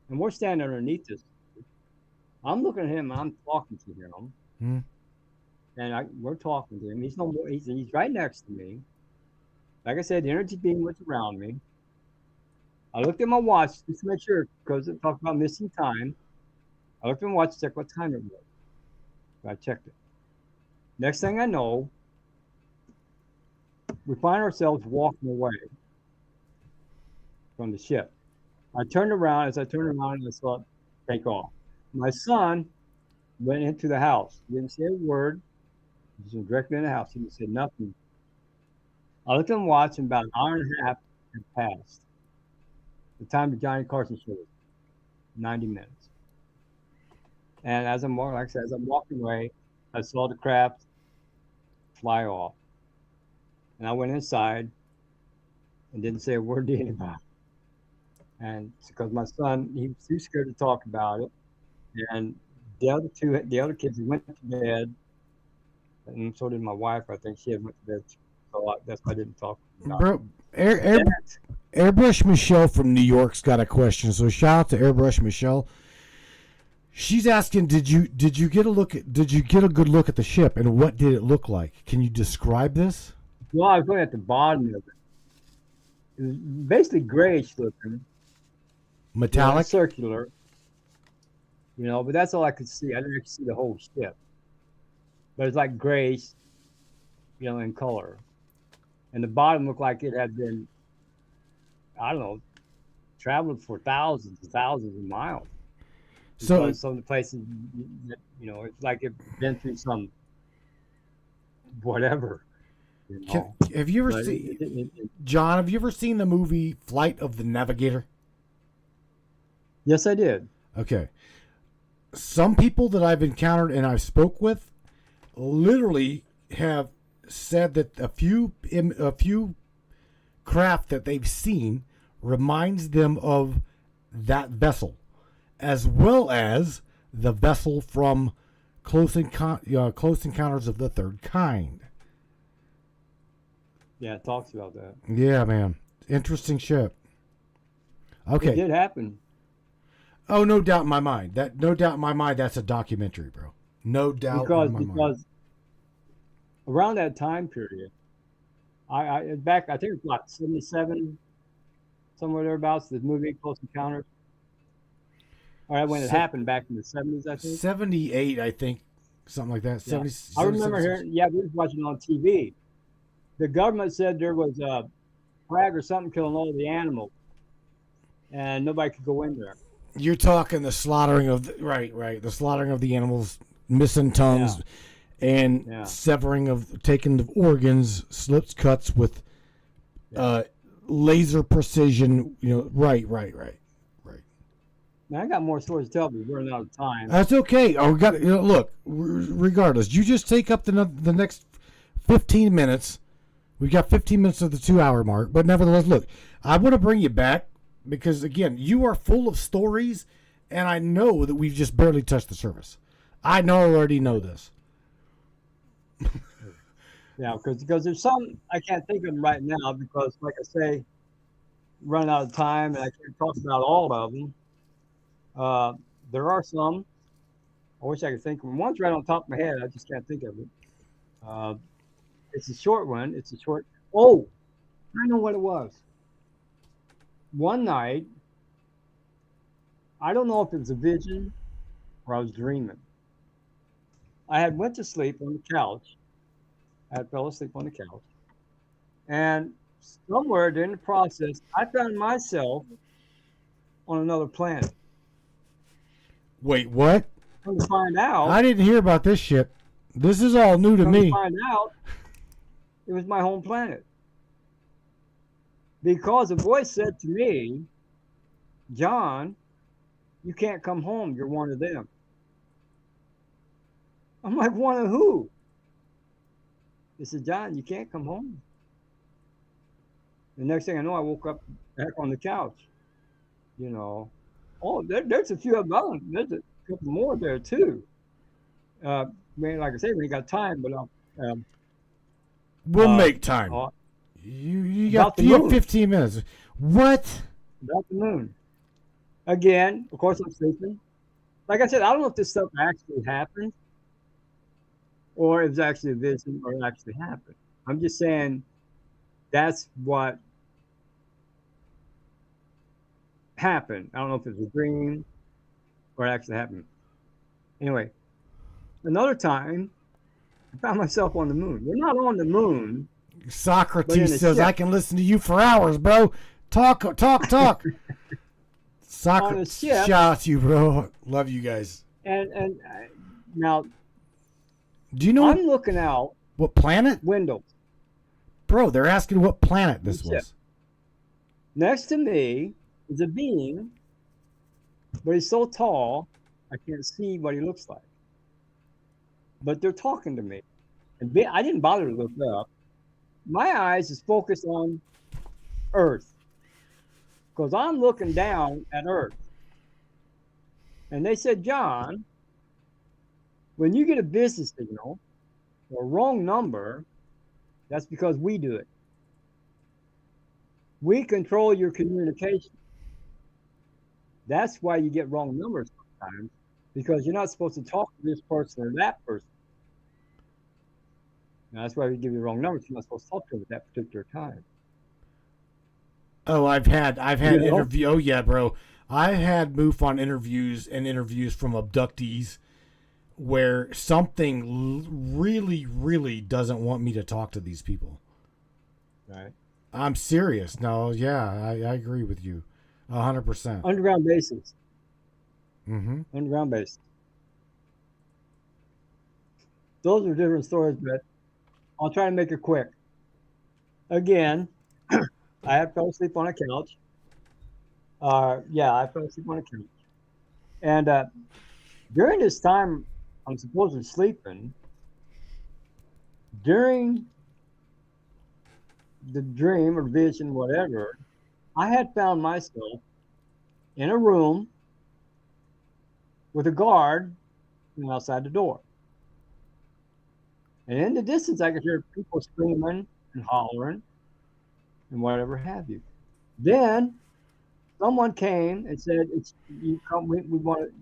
Speaker 3: And we're standing underneath this. I'm looking at him. I'm talking to him.
Speaker 1: Hmm.
Speaker 3: And we're talking to him. He's no more. He's right next to me. Like I said, the energy beam was around me. I looked at my watch just to make sure, because it talked about missing time. I looked at my watch to check what time it was. I checked it. Next thing I know, we find ourselves walking away from the ship. I turned around. As I turned around, I saw it take off. My son went into the house. He didn't say a word. He was directly in the house. He said nothing. I looked at him watch, and about an hour and a half had passed. The time the Johnny Carson show was 90 minutes. And as I'm walking, like I said, as I'm walking away, I saw the craft fly off. And I went inside and didn't say a word to anybody. And it's because my son, he was too scared to talk about it. And the other kids, they went to bed. And so did my wife. I think she had went to bed. So that's why I didn't talk about
Speaker 1: Bro, Airbrush Michelle from New York's got a question. So shout out to Airbrush Michelle. She's asking, did you get a good look at the ship, and what did it look like? Can you describe this?
Speaker 3: Well, I was looking at the bottom of it. It was basically grayish looking.
Speaker 1: Metallic?
Speaker 3: Circular. But that's all I could see. I didn't actually see the whole ship. But it's like grayish, in color. And the bottom looked like it had been, I don't know, traveled for thousands and thousands of miles. So some of the places, it's like it's been through some whatever.
Speaker 1: Have you ever seen, John, have you ever seen the movie Flight of the Navigator?
Speaker 3: Yes, I did.
Speaker 1: Okay. Some people that I've encountered and I've spoke with literally have said that a few craft that they've seen reminds them of that vessel, as well as the vessel from Close Encounters of the Third Kind.
Speaker 3: Yeah, it talks about that.
Speaker 1: Yeah, man. Interesting ship. Okay.
Speaker 3: It did happen.
Speaker 1: Oh, no doubt in my mind. That's a documentary, bro. No doubt in my mind. Because
Speaker 3: around that time period, I think it's about 77, somewhere thereabouts, the movie Close Encounters. All right, when it happened back in the 70s, I think.
Speaker 1: 78, I think, something like that.
Speaker 3: Yeah. I remember hearing, we were watching on TV. The government said there was a frag or something killing all the animals, and nobody could go in there.
Speaker 1: You're talking the slaughtering of the slaughtering of the animals, missing tongues, and taking the organs, slips, cuts with laser precision. Right.
Speaker 3: Now, I got more stories to tell, but we're running out of time.
Speaker 1: That's okay. Oh, we got look. Regardless, you just take up the next 15 minutes We've got 15 minutes of the 2-hour mark, but nevertheless, look, I want to bring you back because, again, you are full of stories, and I know that we've just barely touched the surface. I already know this.
Speaker 3: Yeah, because there's some I can't think of them right now because, like I say, run out of time and I can't talk about all of them. There are some. I wish I could think of them. One's right on top of my head. I just can't think of it. It's a short one. It's a short. Oh, I know what it was. One night, I don't know if it was a vision or I was dreaming. I had went to sleep on the couch. I had fell asleep on the couch. And somewhere during the process, I found myself on another planet.
Speaker 1: Wait, what?
Speaker 3: Come to find out.
Speaker 1: I didn't hear about this shit. This is all new to me.
Speaker 3: To find out, it was my home planet. Because a voice said to me, John, you can't come home. You're one of them. I'm like, one of who? He said, John, you can't come home. The next thing I know, I woke up back on the couch. You know, oh, there's a few of them. There's a couple more there too. Man, like I said, we ain't got time, but
Speaker 1: we'll make time. You have 15 minutes. What?
Speaker 3: About the moon. Again, of course, I'm sleeping. Like I said, I don't know if this stuff actually happened or it was actually a vision or it actually happened. I'm just saying that's what happened. I don't know if it was a dream or it actually happened. Anyway, another time, I found myself on the moon. We're not on the moon.
Speaker 1: Socrates says, ship. I can listen to you for hours, bro. Talk. Socrates, shout out to you, bro. Love you guys.
Speaker 3: And now,
Speaker 1: do you know?
Speaker 3: I'm looking out.
Speaker 1: What planet?
Speaker 3: Windows.
Speaker 1: Bro, they're asking what planet this was.
Speaker 3: Next to me is a being, but he's so tall, I can't see what he looks like. But they're talking to me. And I didn't bother to look up. My eyes is focused on Earth. Because I'm looking down at Earth. And they said, John, when you get a business signal or a wrong number, that's because we do it. We control your communication. That's why you get wrong numbers sometimes, because you're not supposed to talk to this person or that person. Now, that's why we give you the wrong numbers. You're not supposed to talk to them at that particular time.
Speaker 1: Oh, I've had interview. Oh yeah, bro. I had MUFON interviews from abductees where something really, really doesn't want me to talk to these people.
Speaker 3: Right.
Speaker 1: I'm serious. No, yeah, I agree with you, 100%.
Speaker 3: Underground bases.
Speaker 1: Mm-hmm.
Speaker 3: Underground bases. Those are different stories, but I'll try to make it quick. Again, I had fell asleep on a couch. I fell asleep on a couch. And during this time, I'm supposedly sleeping. During the dream or vision, whatever, I had found myself in a room with a guard outside the door. And in the distance, I could hear people screaming and hollering and whatever have you. Then someone came and said, "You come. We want to."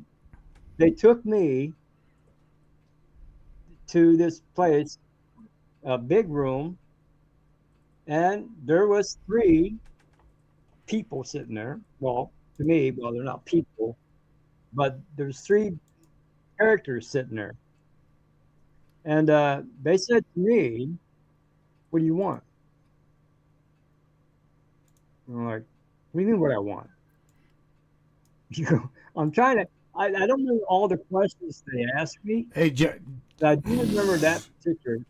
Speaker 3: They took me to this place, a big room, and there was 3 people sitting there. Well, to me, well, they're not people, but there's 3 characters sitting there. And they said to me, "What do you want?" And I'm like, "What do you mean what I want?" I'm trying to, I don't know all the questions they asked me.
Speaker 1: Hey,
Speaker 3: I do remember that particular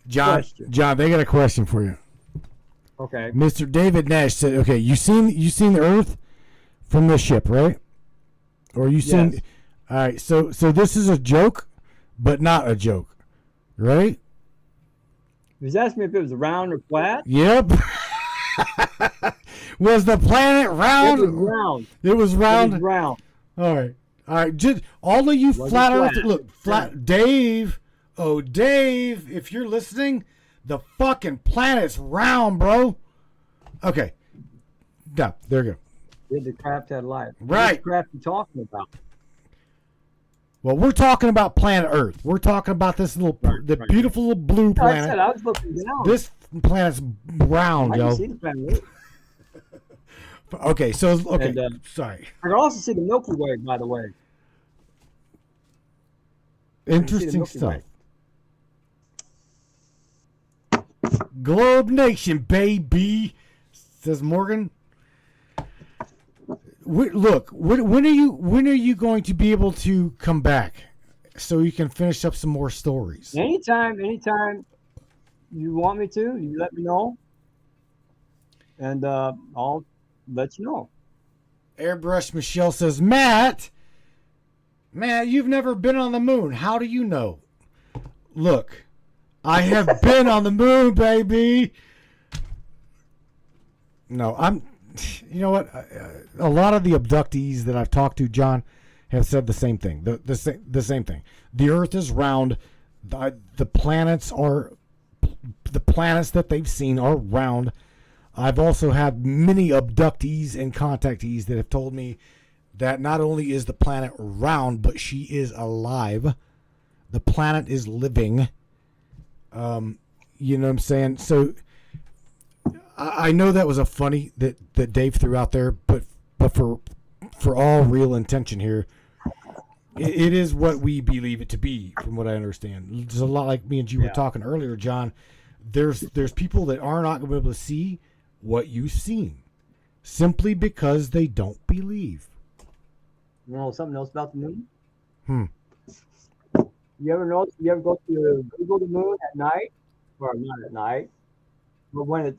Speaker 3: question.
Speaker 1: John, they got a question for you.
Speaker 3: Okay.
Speaker 1: Mr. David Nash said, okay, you seen the Earth from the ship, right? Or you seen?
Speaker 3: Yes.
Speaker 1: All right. So this is a joke, but not a joke, right?
Speaker 3: He was asking me if it was round or flat.
Speaker 1: Yep. Was the planet round?
Speaker 3: It was round.
Speaker 1: It was
Speaker 3: It
Speaker 1: round.
Speaker 3: was round.
Speaker 1: All right. All right. Just all of you
Speaker 3: Wasn't
Speaker 1: flat
Speaker 3: flat.
Speaker 1: earth. Look, flat. Dave. Oh, Dave, if you're listening, the fucking planet's round, bro. Okay. Yeah, there you go.
Speaker 3: Did the craft had life?
Speaker 1: Right.
Speaker 3: What craft you talking about?
Speaker 1: Well, we're talking about planet Earth. We're talking about this little, the
Speaker 3: right.
Speaker 1: beautiful little blue
Speaker 3: No, I said
Speaker 1: planet.
Speaker 3: I was looking down.
Speaker 1: This planet's round,
Speaker 3: I
Speaker 1: yo.
Speaker 3: can see the planet.
Speaker 1: Okay, so okay.
Speaker 3: And,
Speaker 1: Sorry.
Speaker 3: I can also see the Milky Way, by the way.
Speaker 1: Interesting
Speaker 3: Milky
Speaker 1: stuff.
Speaker 3: Way.
Speaker 1: Globe Nation, baby, says Morgan. Look, when are you going to be able to come back so you can finish up some more stories?
Speaker 3: Anytime you want me to, you let me know, and I'll let you know.
Speaker 1: Airbrush Michelle says, Matt, you've never been on the moon. How do you know? Look, I have been on the moon, baby. No, you know what? A lot of the abductees that I've talked to, John, have said the same thing. The same thing. The Earth is round. The planets that they've seen are round. I've also had many abductees and contactees that have told me that not only is the planet round, but she is alive. The planet is living. You know what I'm saying? So I know that was a funny that Dave threw out there, but for all real intention here, it is what we believe it to be, from what I understand. It's a lot like me and you were talking earlier, John. There's people that are not going to be able to see what you've seen simply because they don't believe.
Speaker 3: You know something else about the moon?
Speaker 1: Hmm.
Speaker 3: You ever notice? You ever go to Google the moon at night, or not at night? But if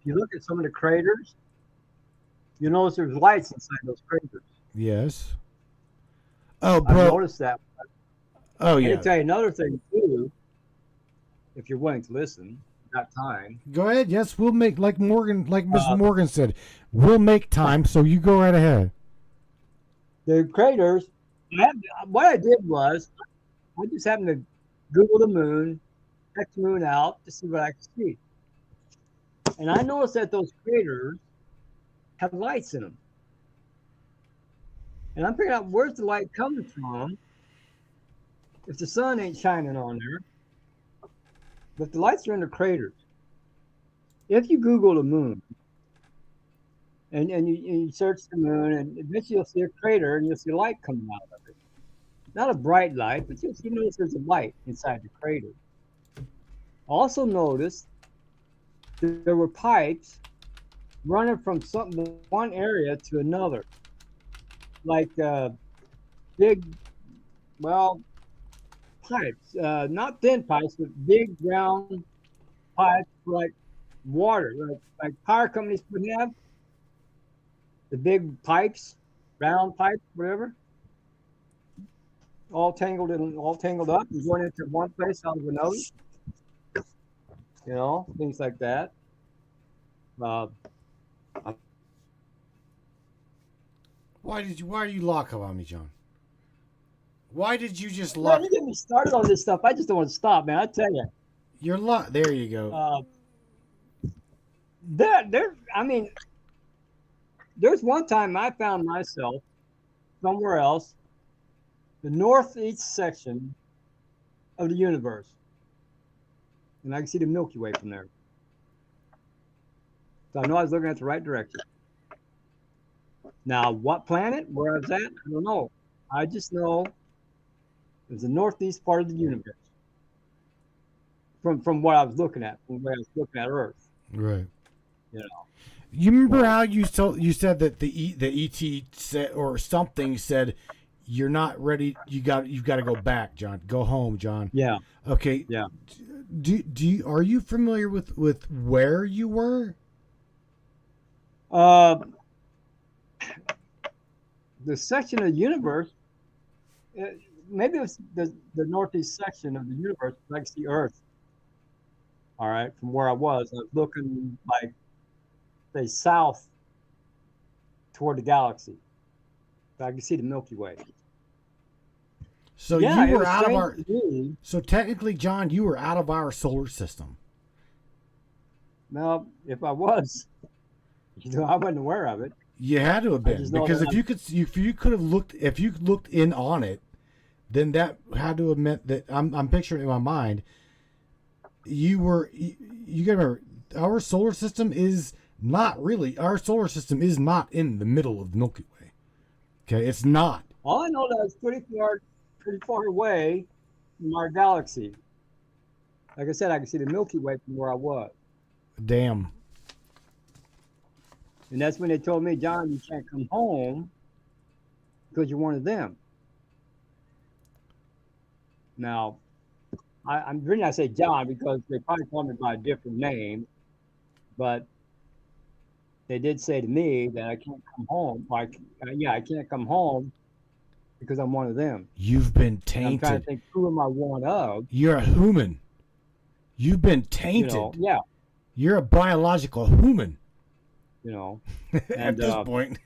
Speaker 3: you look at some of the craters, you notice there's lights inside those craters.
Speaker 1: Yes. Oh,
Speaker 3: I've
Speaker 1: bro.
Speaker 3: noticed that.
Speaker 1: Oh,
Speaker 3: I
Speaker 1: yeah.
Speaker 3: can tell you another thing too, if you're willing to listen. Got time?
Speaker 1: Go ahead. Yes, we'll make, like Mr. Morgan said, we'll make time. So you go right ahead.
Speaker 3: The craters. What I did was, I just happened to Google the moon, check the moon out to see what I could see, and I noticed that those craters have lights in them. And I'm figuring out, where's the light coming from if the sun ain't shining on there. But the lights are in the craters. If you Google the moon and you search the moon, and eventually you'll see a crater and you'll see light coming out of it. Not a bright light, but you'll notice there's a light inside the crater. Also notice there were pipes running from one area to another. Like big, pipes, not thin pipes, but big round pipes, like water, like power companies would have. The big pipes, round pipes, whatever, all tangled up and going into one place out of another. You know, things like that.
Speaker 1: Why are you lock up on me, John? Why did you just lock?
Speaker 3: You get me started on this stuff. I just don't want to stop, man. I tell you.
Speaker 1: You're lock. There you go.
Speaker 3: There's one time I found myself somewhere else, the northeast section of the universe, and I can see the Milky Way from there. So I know I was looking at the right direction. Now, what planet, where I was at, I don't know. I just know it was the northeast part of the universe. From what I was looking at, from where I was looking at Earth.
Speaker 1: Right.
Speaker 3: You know.
Speaker 1: You remember how you said that the ET said, or something said, you're not ready. You've got to go back, John. Go home, John.
Speaker 3: Yeah.
Speaker 1: Okay.
Speaker 3: Yeah.
Speaker 1: Are you familiar with where you were?
Speaker 3: The section of the universe, maybe it was the northeast section of the universe, like the Earth. All right, from where I was looking like, say, south toward the galaxy. So I could see the Milky Way.
Speaker 1: So
Speaker 3: Yeah,
Speaker 1: you
Speaker 3: it
Speaker 1: were
Speaker 3: was
Speaker 1: out of
Speaker 3: strange
Speaker 1: our.
Speaker 3: to me.
Speaker 1: So technically, John, you were out of our solar system.
Speaker 3: Now, if I was, I wasn't aware of it.
Speaker 1: You had to have been,
Speaker 3: just know
Speaker 1: because
Speaker 3: that
Speaker 1: if you could have looked, if you looked in on it, then that had to have meant that I'm picturing it in my mind. You gotta remember, our solar system is not in the middle of the Milky Way. Okay, it's not.
Speaker 3: All I know that it's pretty far away from our galaxy. Like I said, I could see the Milky Way from where I was.
Speaker 1: Damn.
Speaker 3: And that's when they told me, John, you can't come home because you're one of them. Now, I'm really not say John because they probably called me by a different name, but they did say to me that I can't come home. I can't come home because I'm one of them.
Speaker 1: You've been
Speaker 3: And I'm trying
Speaker 1: tainted.
Speaker 3: to think, who am I one of?
Speaker 1: You're a human. You've been tainted.
Speaker 3: Yeah,
Speaker 1: You're a biological human.
Speaker 3: At
Speaker 1: At this point.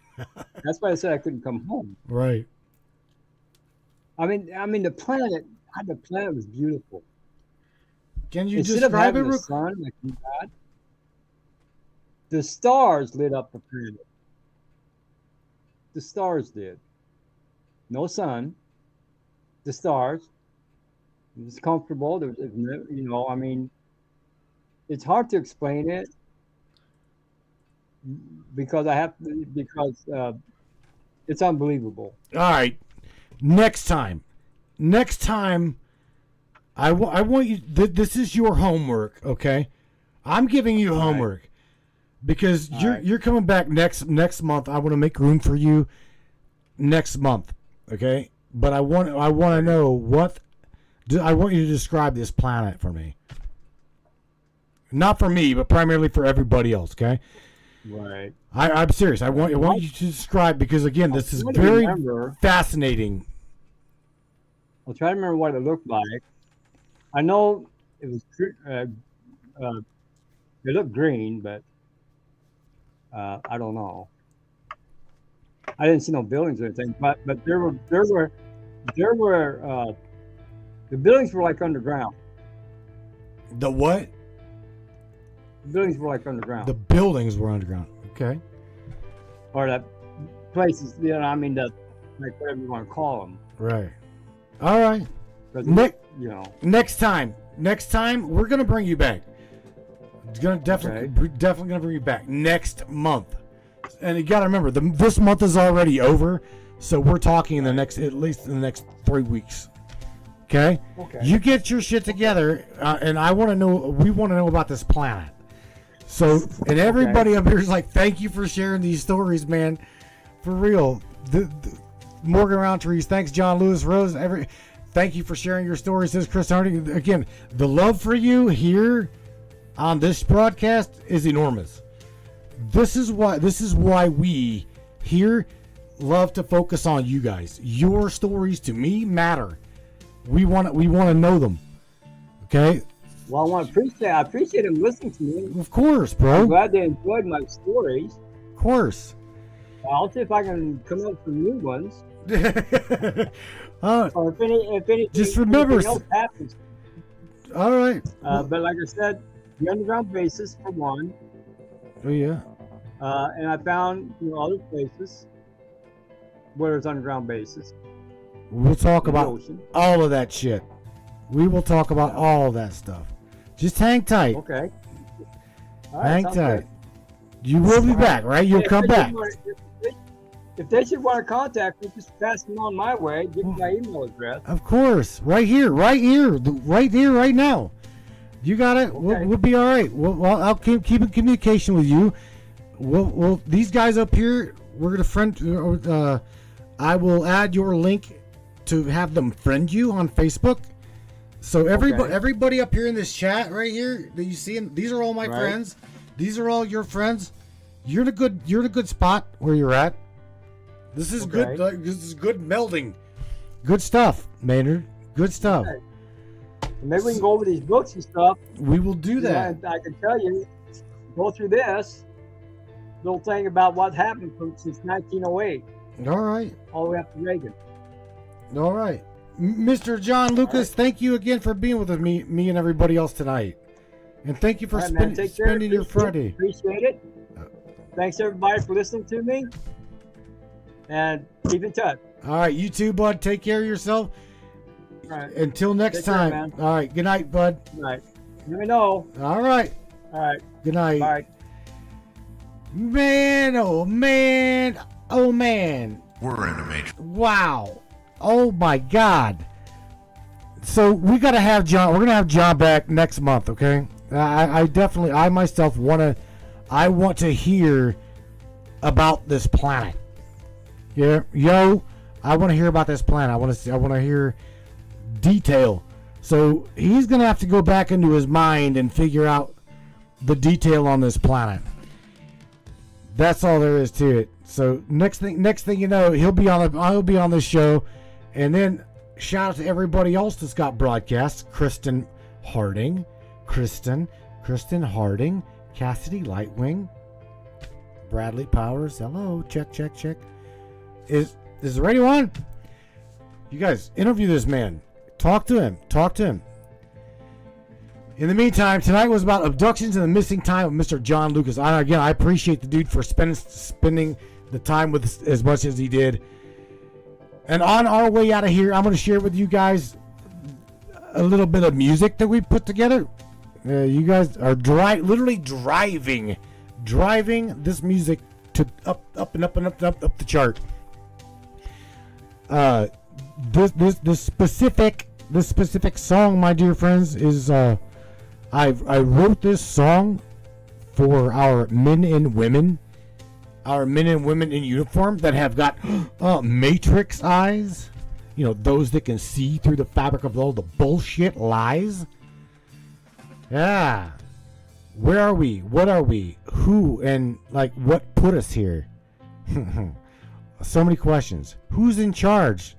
Speaker 3: That's why I said I couldn't come home.
Speaker 1: Right.
Speaker 3: I mean, the planet was beautiful.
Speaker 1: Can you
Speaker 3: Instead of
Speaker 1: describe it?
Speaker 3: having the sun like we had, the stars lit up the planet. The stars did. No sun. The stars. It was comfortable. There was, I mean, it's hard to explain it because it's unbelievable.
Speaker 1: All right. Next time, I want you. This is your homework, okay? I'm giving you homework because you're coming back next month. I want to make room for you next month, okay? But I want to know I want you to describe this planet for me. Not for me, but primarily for everybody else, okay?
Speaker 3: Right.
Speaker 1: I'm serious. I want you to describe, because again, this is very fascinating.
Speaker 3: I'll try to remember what it looked like. I know it was it looked green, but I don't know. I didn't see no buildings or anything, but there were the buildings were like underground.
Speaker 1: The what?
Speaker 3: The buildings were like underground.
Speaker 1: The buildings were underground. Okay.
Speaker 3: Or that places, I mean, like whatever you want to call them.
Speaker 1: Right. All right. Next time we're gonna bring you back. It's gonna definitely gonna bring you back next month. And you gotta remember, this month is already over, so we're talking in at least in the next 3 weeks. Okay. You get your shit together, and we want to know about this planet. So, and everybody up here is like, thank you for sharing these stories, man. For real. Morgan Roundtrees, thanks, John Lewis Rose. Thank you for sharing your stories. This is Chris Harding. Again, the love for you here on this broadcast is enormous. This is why we here love to focus on you guys. Your stories to me matter. We want to know them. Okay?
Speaker 3: Well, I appreciate them listening to me.
Speaker 1: Of course, bro.
Speaker 3: I'm glad they enjoyed my stories.
Speaker 1: Of course.
Speaker 3: I'll see if I can come up with new ones.
Speaker 1: Or
Speaker 3: if anything,
Speaker 1: just remember.
Speaker 3: Else happens.
Speaker 1: All right.
Speaker 3: But like I said, the underground bases for one.
Speaker 1: Oh yeah.
Speaker 3: And I found other places where there's underground bases.
Speaker 1: We'll talk about all of that shit. We will talk about all of that stuff. Just hang tight.
Speaker 3: Okay.
Speaker 1: Hang tight. You will be back, right? You'll come back.
Speaker 3: If they should want to contact me, just pass them on my way. Give me my email address.
Speaker 1: Of course. Right here, right now. You got it. Okay. We'll be all right. I'll keep in communication with you. We'll these guys up here, we're gonna friend. I will add your link to have them friend you on Facebook. So everybody up here in this chat right here that you see, these are all my friends. These are all your friends. You're in a good spot where you're at. This is good. This is good melding. Good stuff, Maynard. Good stuff.
Speaker 3: Maybe we can go over these books and stuff.
Speaker 1: We will do that.
Speaker 3: And I can tell you, go through this little thing about what happened since 1908.
Speaker 1: All right.
Speaker 3: All the way up to Reagan.
Speaker 1: All right. Mr. John Lucas, thank you again for being with me and everybody else tonight. And thank you for spending your Friday.
Speaker 3: Appreciate it. Thanks, everybody, for listening to me. And keep in touch.
Speaker 1: All right. You too, bud. Take care of yourself.
Speaker 3: Right.
Speaker 1: Until next time.
Speaker 3: Care,
Speaker 1: all right. Good night, bud.
Speaker 3: Good night. Let me know.
Speaker 1: All right.
Speaker 3: All right.
Speaker 1: Good night.
Speaker 3: Bye.
Speaker 1: Man, oh man, oh man.
Speaker 8: We're in a major.
Speaker 1: Wow. Oh my God. So we gotta have John. We're gonna have John back next month. Okay. I definitely, I myself I want to hear about this planet. Yeah, yo, I want to hear about this planet. I want to hear detail. So he's gonna have to go back into his mind and figure out the detail on this planet. That's all there is to it. So next thing you know, he'll be on this show, and then shout out to everybody else that's got broadcasts: Kristen Harding, Cassidy Lightwing, Bradley Powers. Hello, check. Is the radio on? You guys interview this man. Talk to him. In the meantime, tonight was about abductions and the missing time of Mr. John Lucas. I appreciate the dude for spending the time with us as much as he did. And on our way out of here, I'm going to share with you guys a little bit of music that we put together. You guys are literally driving this music to up the chart. This specific song, my dear friends, is I wrote this song for our men and women in uniform that have got matrix eyes. You know, those that can see through the fabric of all the bullshit lies. Yeah. Where are we? What are we? Who and what put us here? So many questions. Who's in charge?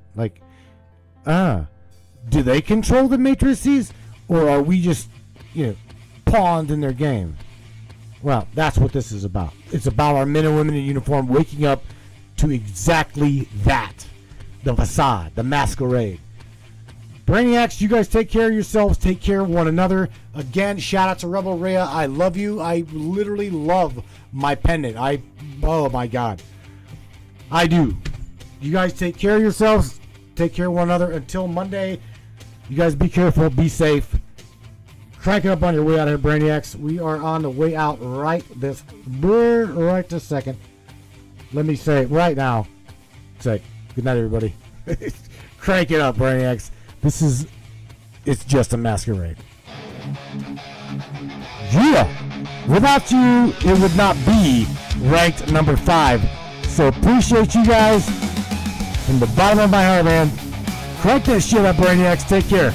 Speaker 1: Do they control the matrices, or are we just, pawns in their game? Well, that's what this is about. It's about our men and women in uniform waking up to exactly that. The facade, the masquerade. Brainiacs, you guys take care of yourselves. Take care of one another. Again, shout out to Rebel Rhea. I love you. I literally love my pendant. Oh my God. I do. You guys take care of yourselves. Take care of one another. Until Monday, you guys be careful. Be safe. Crank it up on your way out here, Brainiacs. We are on the way out right this second. Let me say it right now. Say good night, everybody. Crank it up, Brainiacs. It's just a masquerade. Yeah. Without you, it would not be ranked number 5. So appreciate you guys from the bottom of my heart, man. Crank that shit up, Brainiacs. Take care.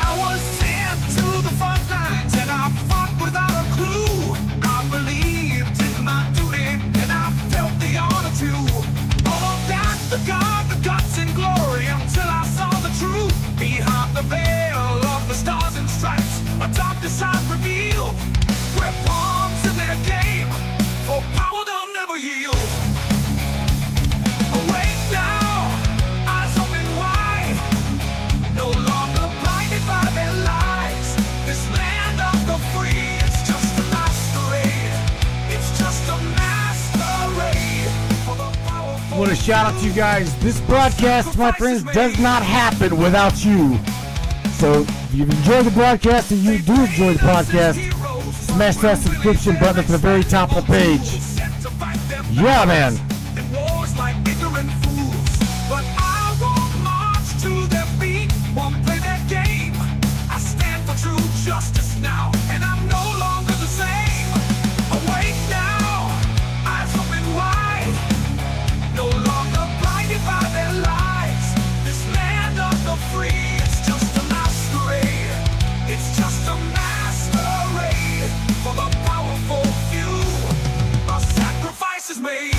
Speaker 2: I was sent to the front lines and I fought without a clue. I believed in my duty and I felt the honor too. All of that, the God, the guts and glory, until I saw the truth behind the veil of the stars and stripes. A darker side revealed. We're pawns in their game, for power they'll never yield. Awake now, eyes open wide, no longer blinded by their lies. This land of the free, it's just a masquerade. It's just a masquerade for the powerful.
Speaker 1: I want to shout out to you guys. This broadcast, my friends, does not happen without you. So if you enjoy the broadcast and you do enjoy the podcast, smash that subscription button at the very top of the page. Yeah, man.
Speaker 2: But I won't march to their feet, won't play their game. I stand for true justice now, and I'm no longer the same. Awake now, eyes open wide, no longer blinded by their lies. This land of the free, it's just a masquerade. It's just a masquerade for the powerful few. A sacrifice is made.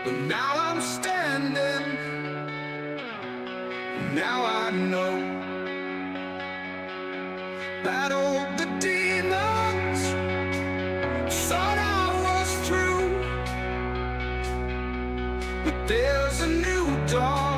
Speaker 2: But now I'm standing, now I know that all the demons thought I was through. But there's a new dawn.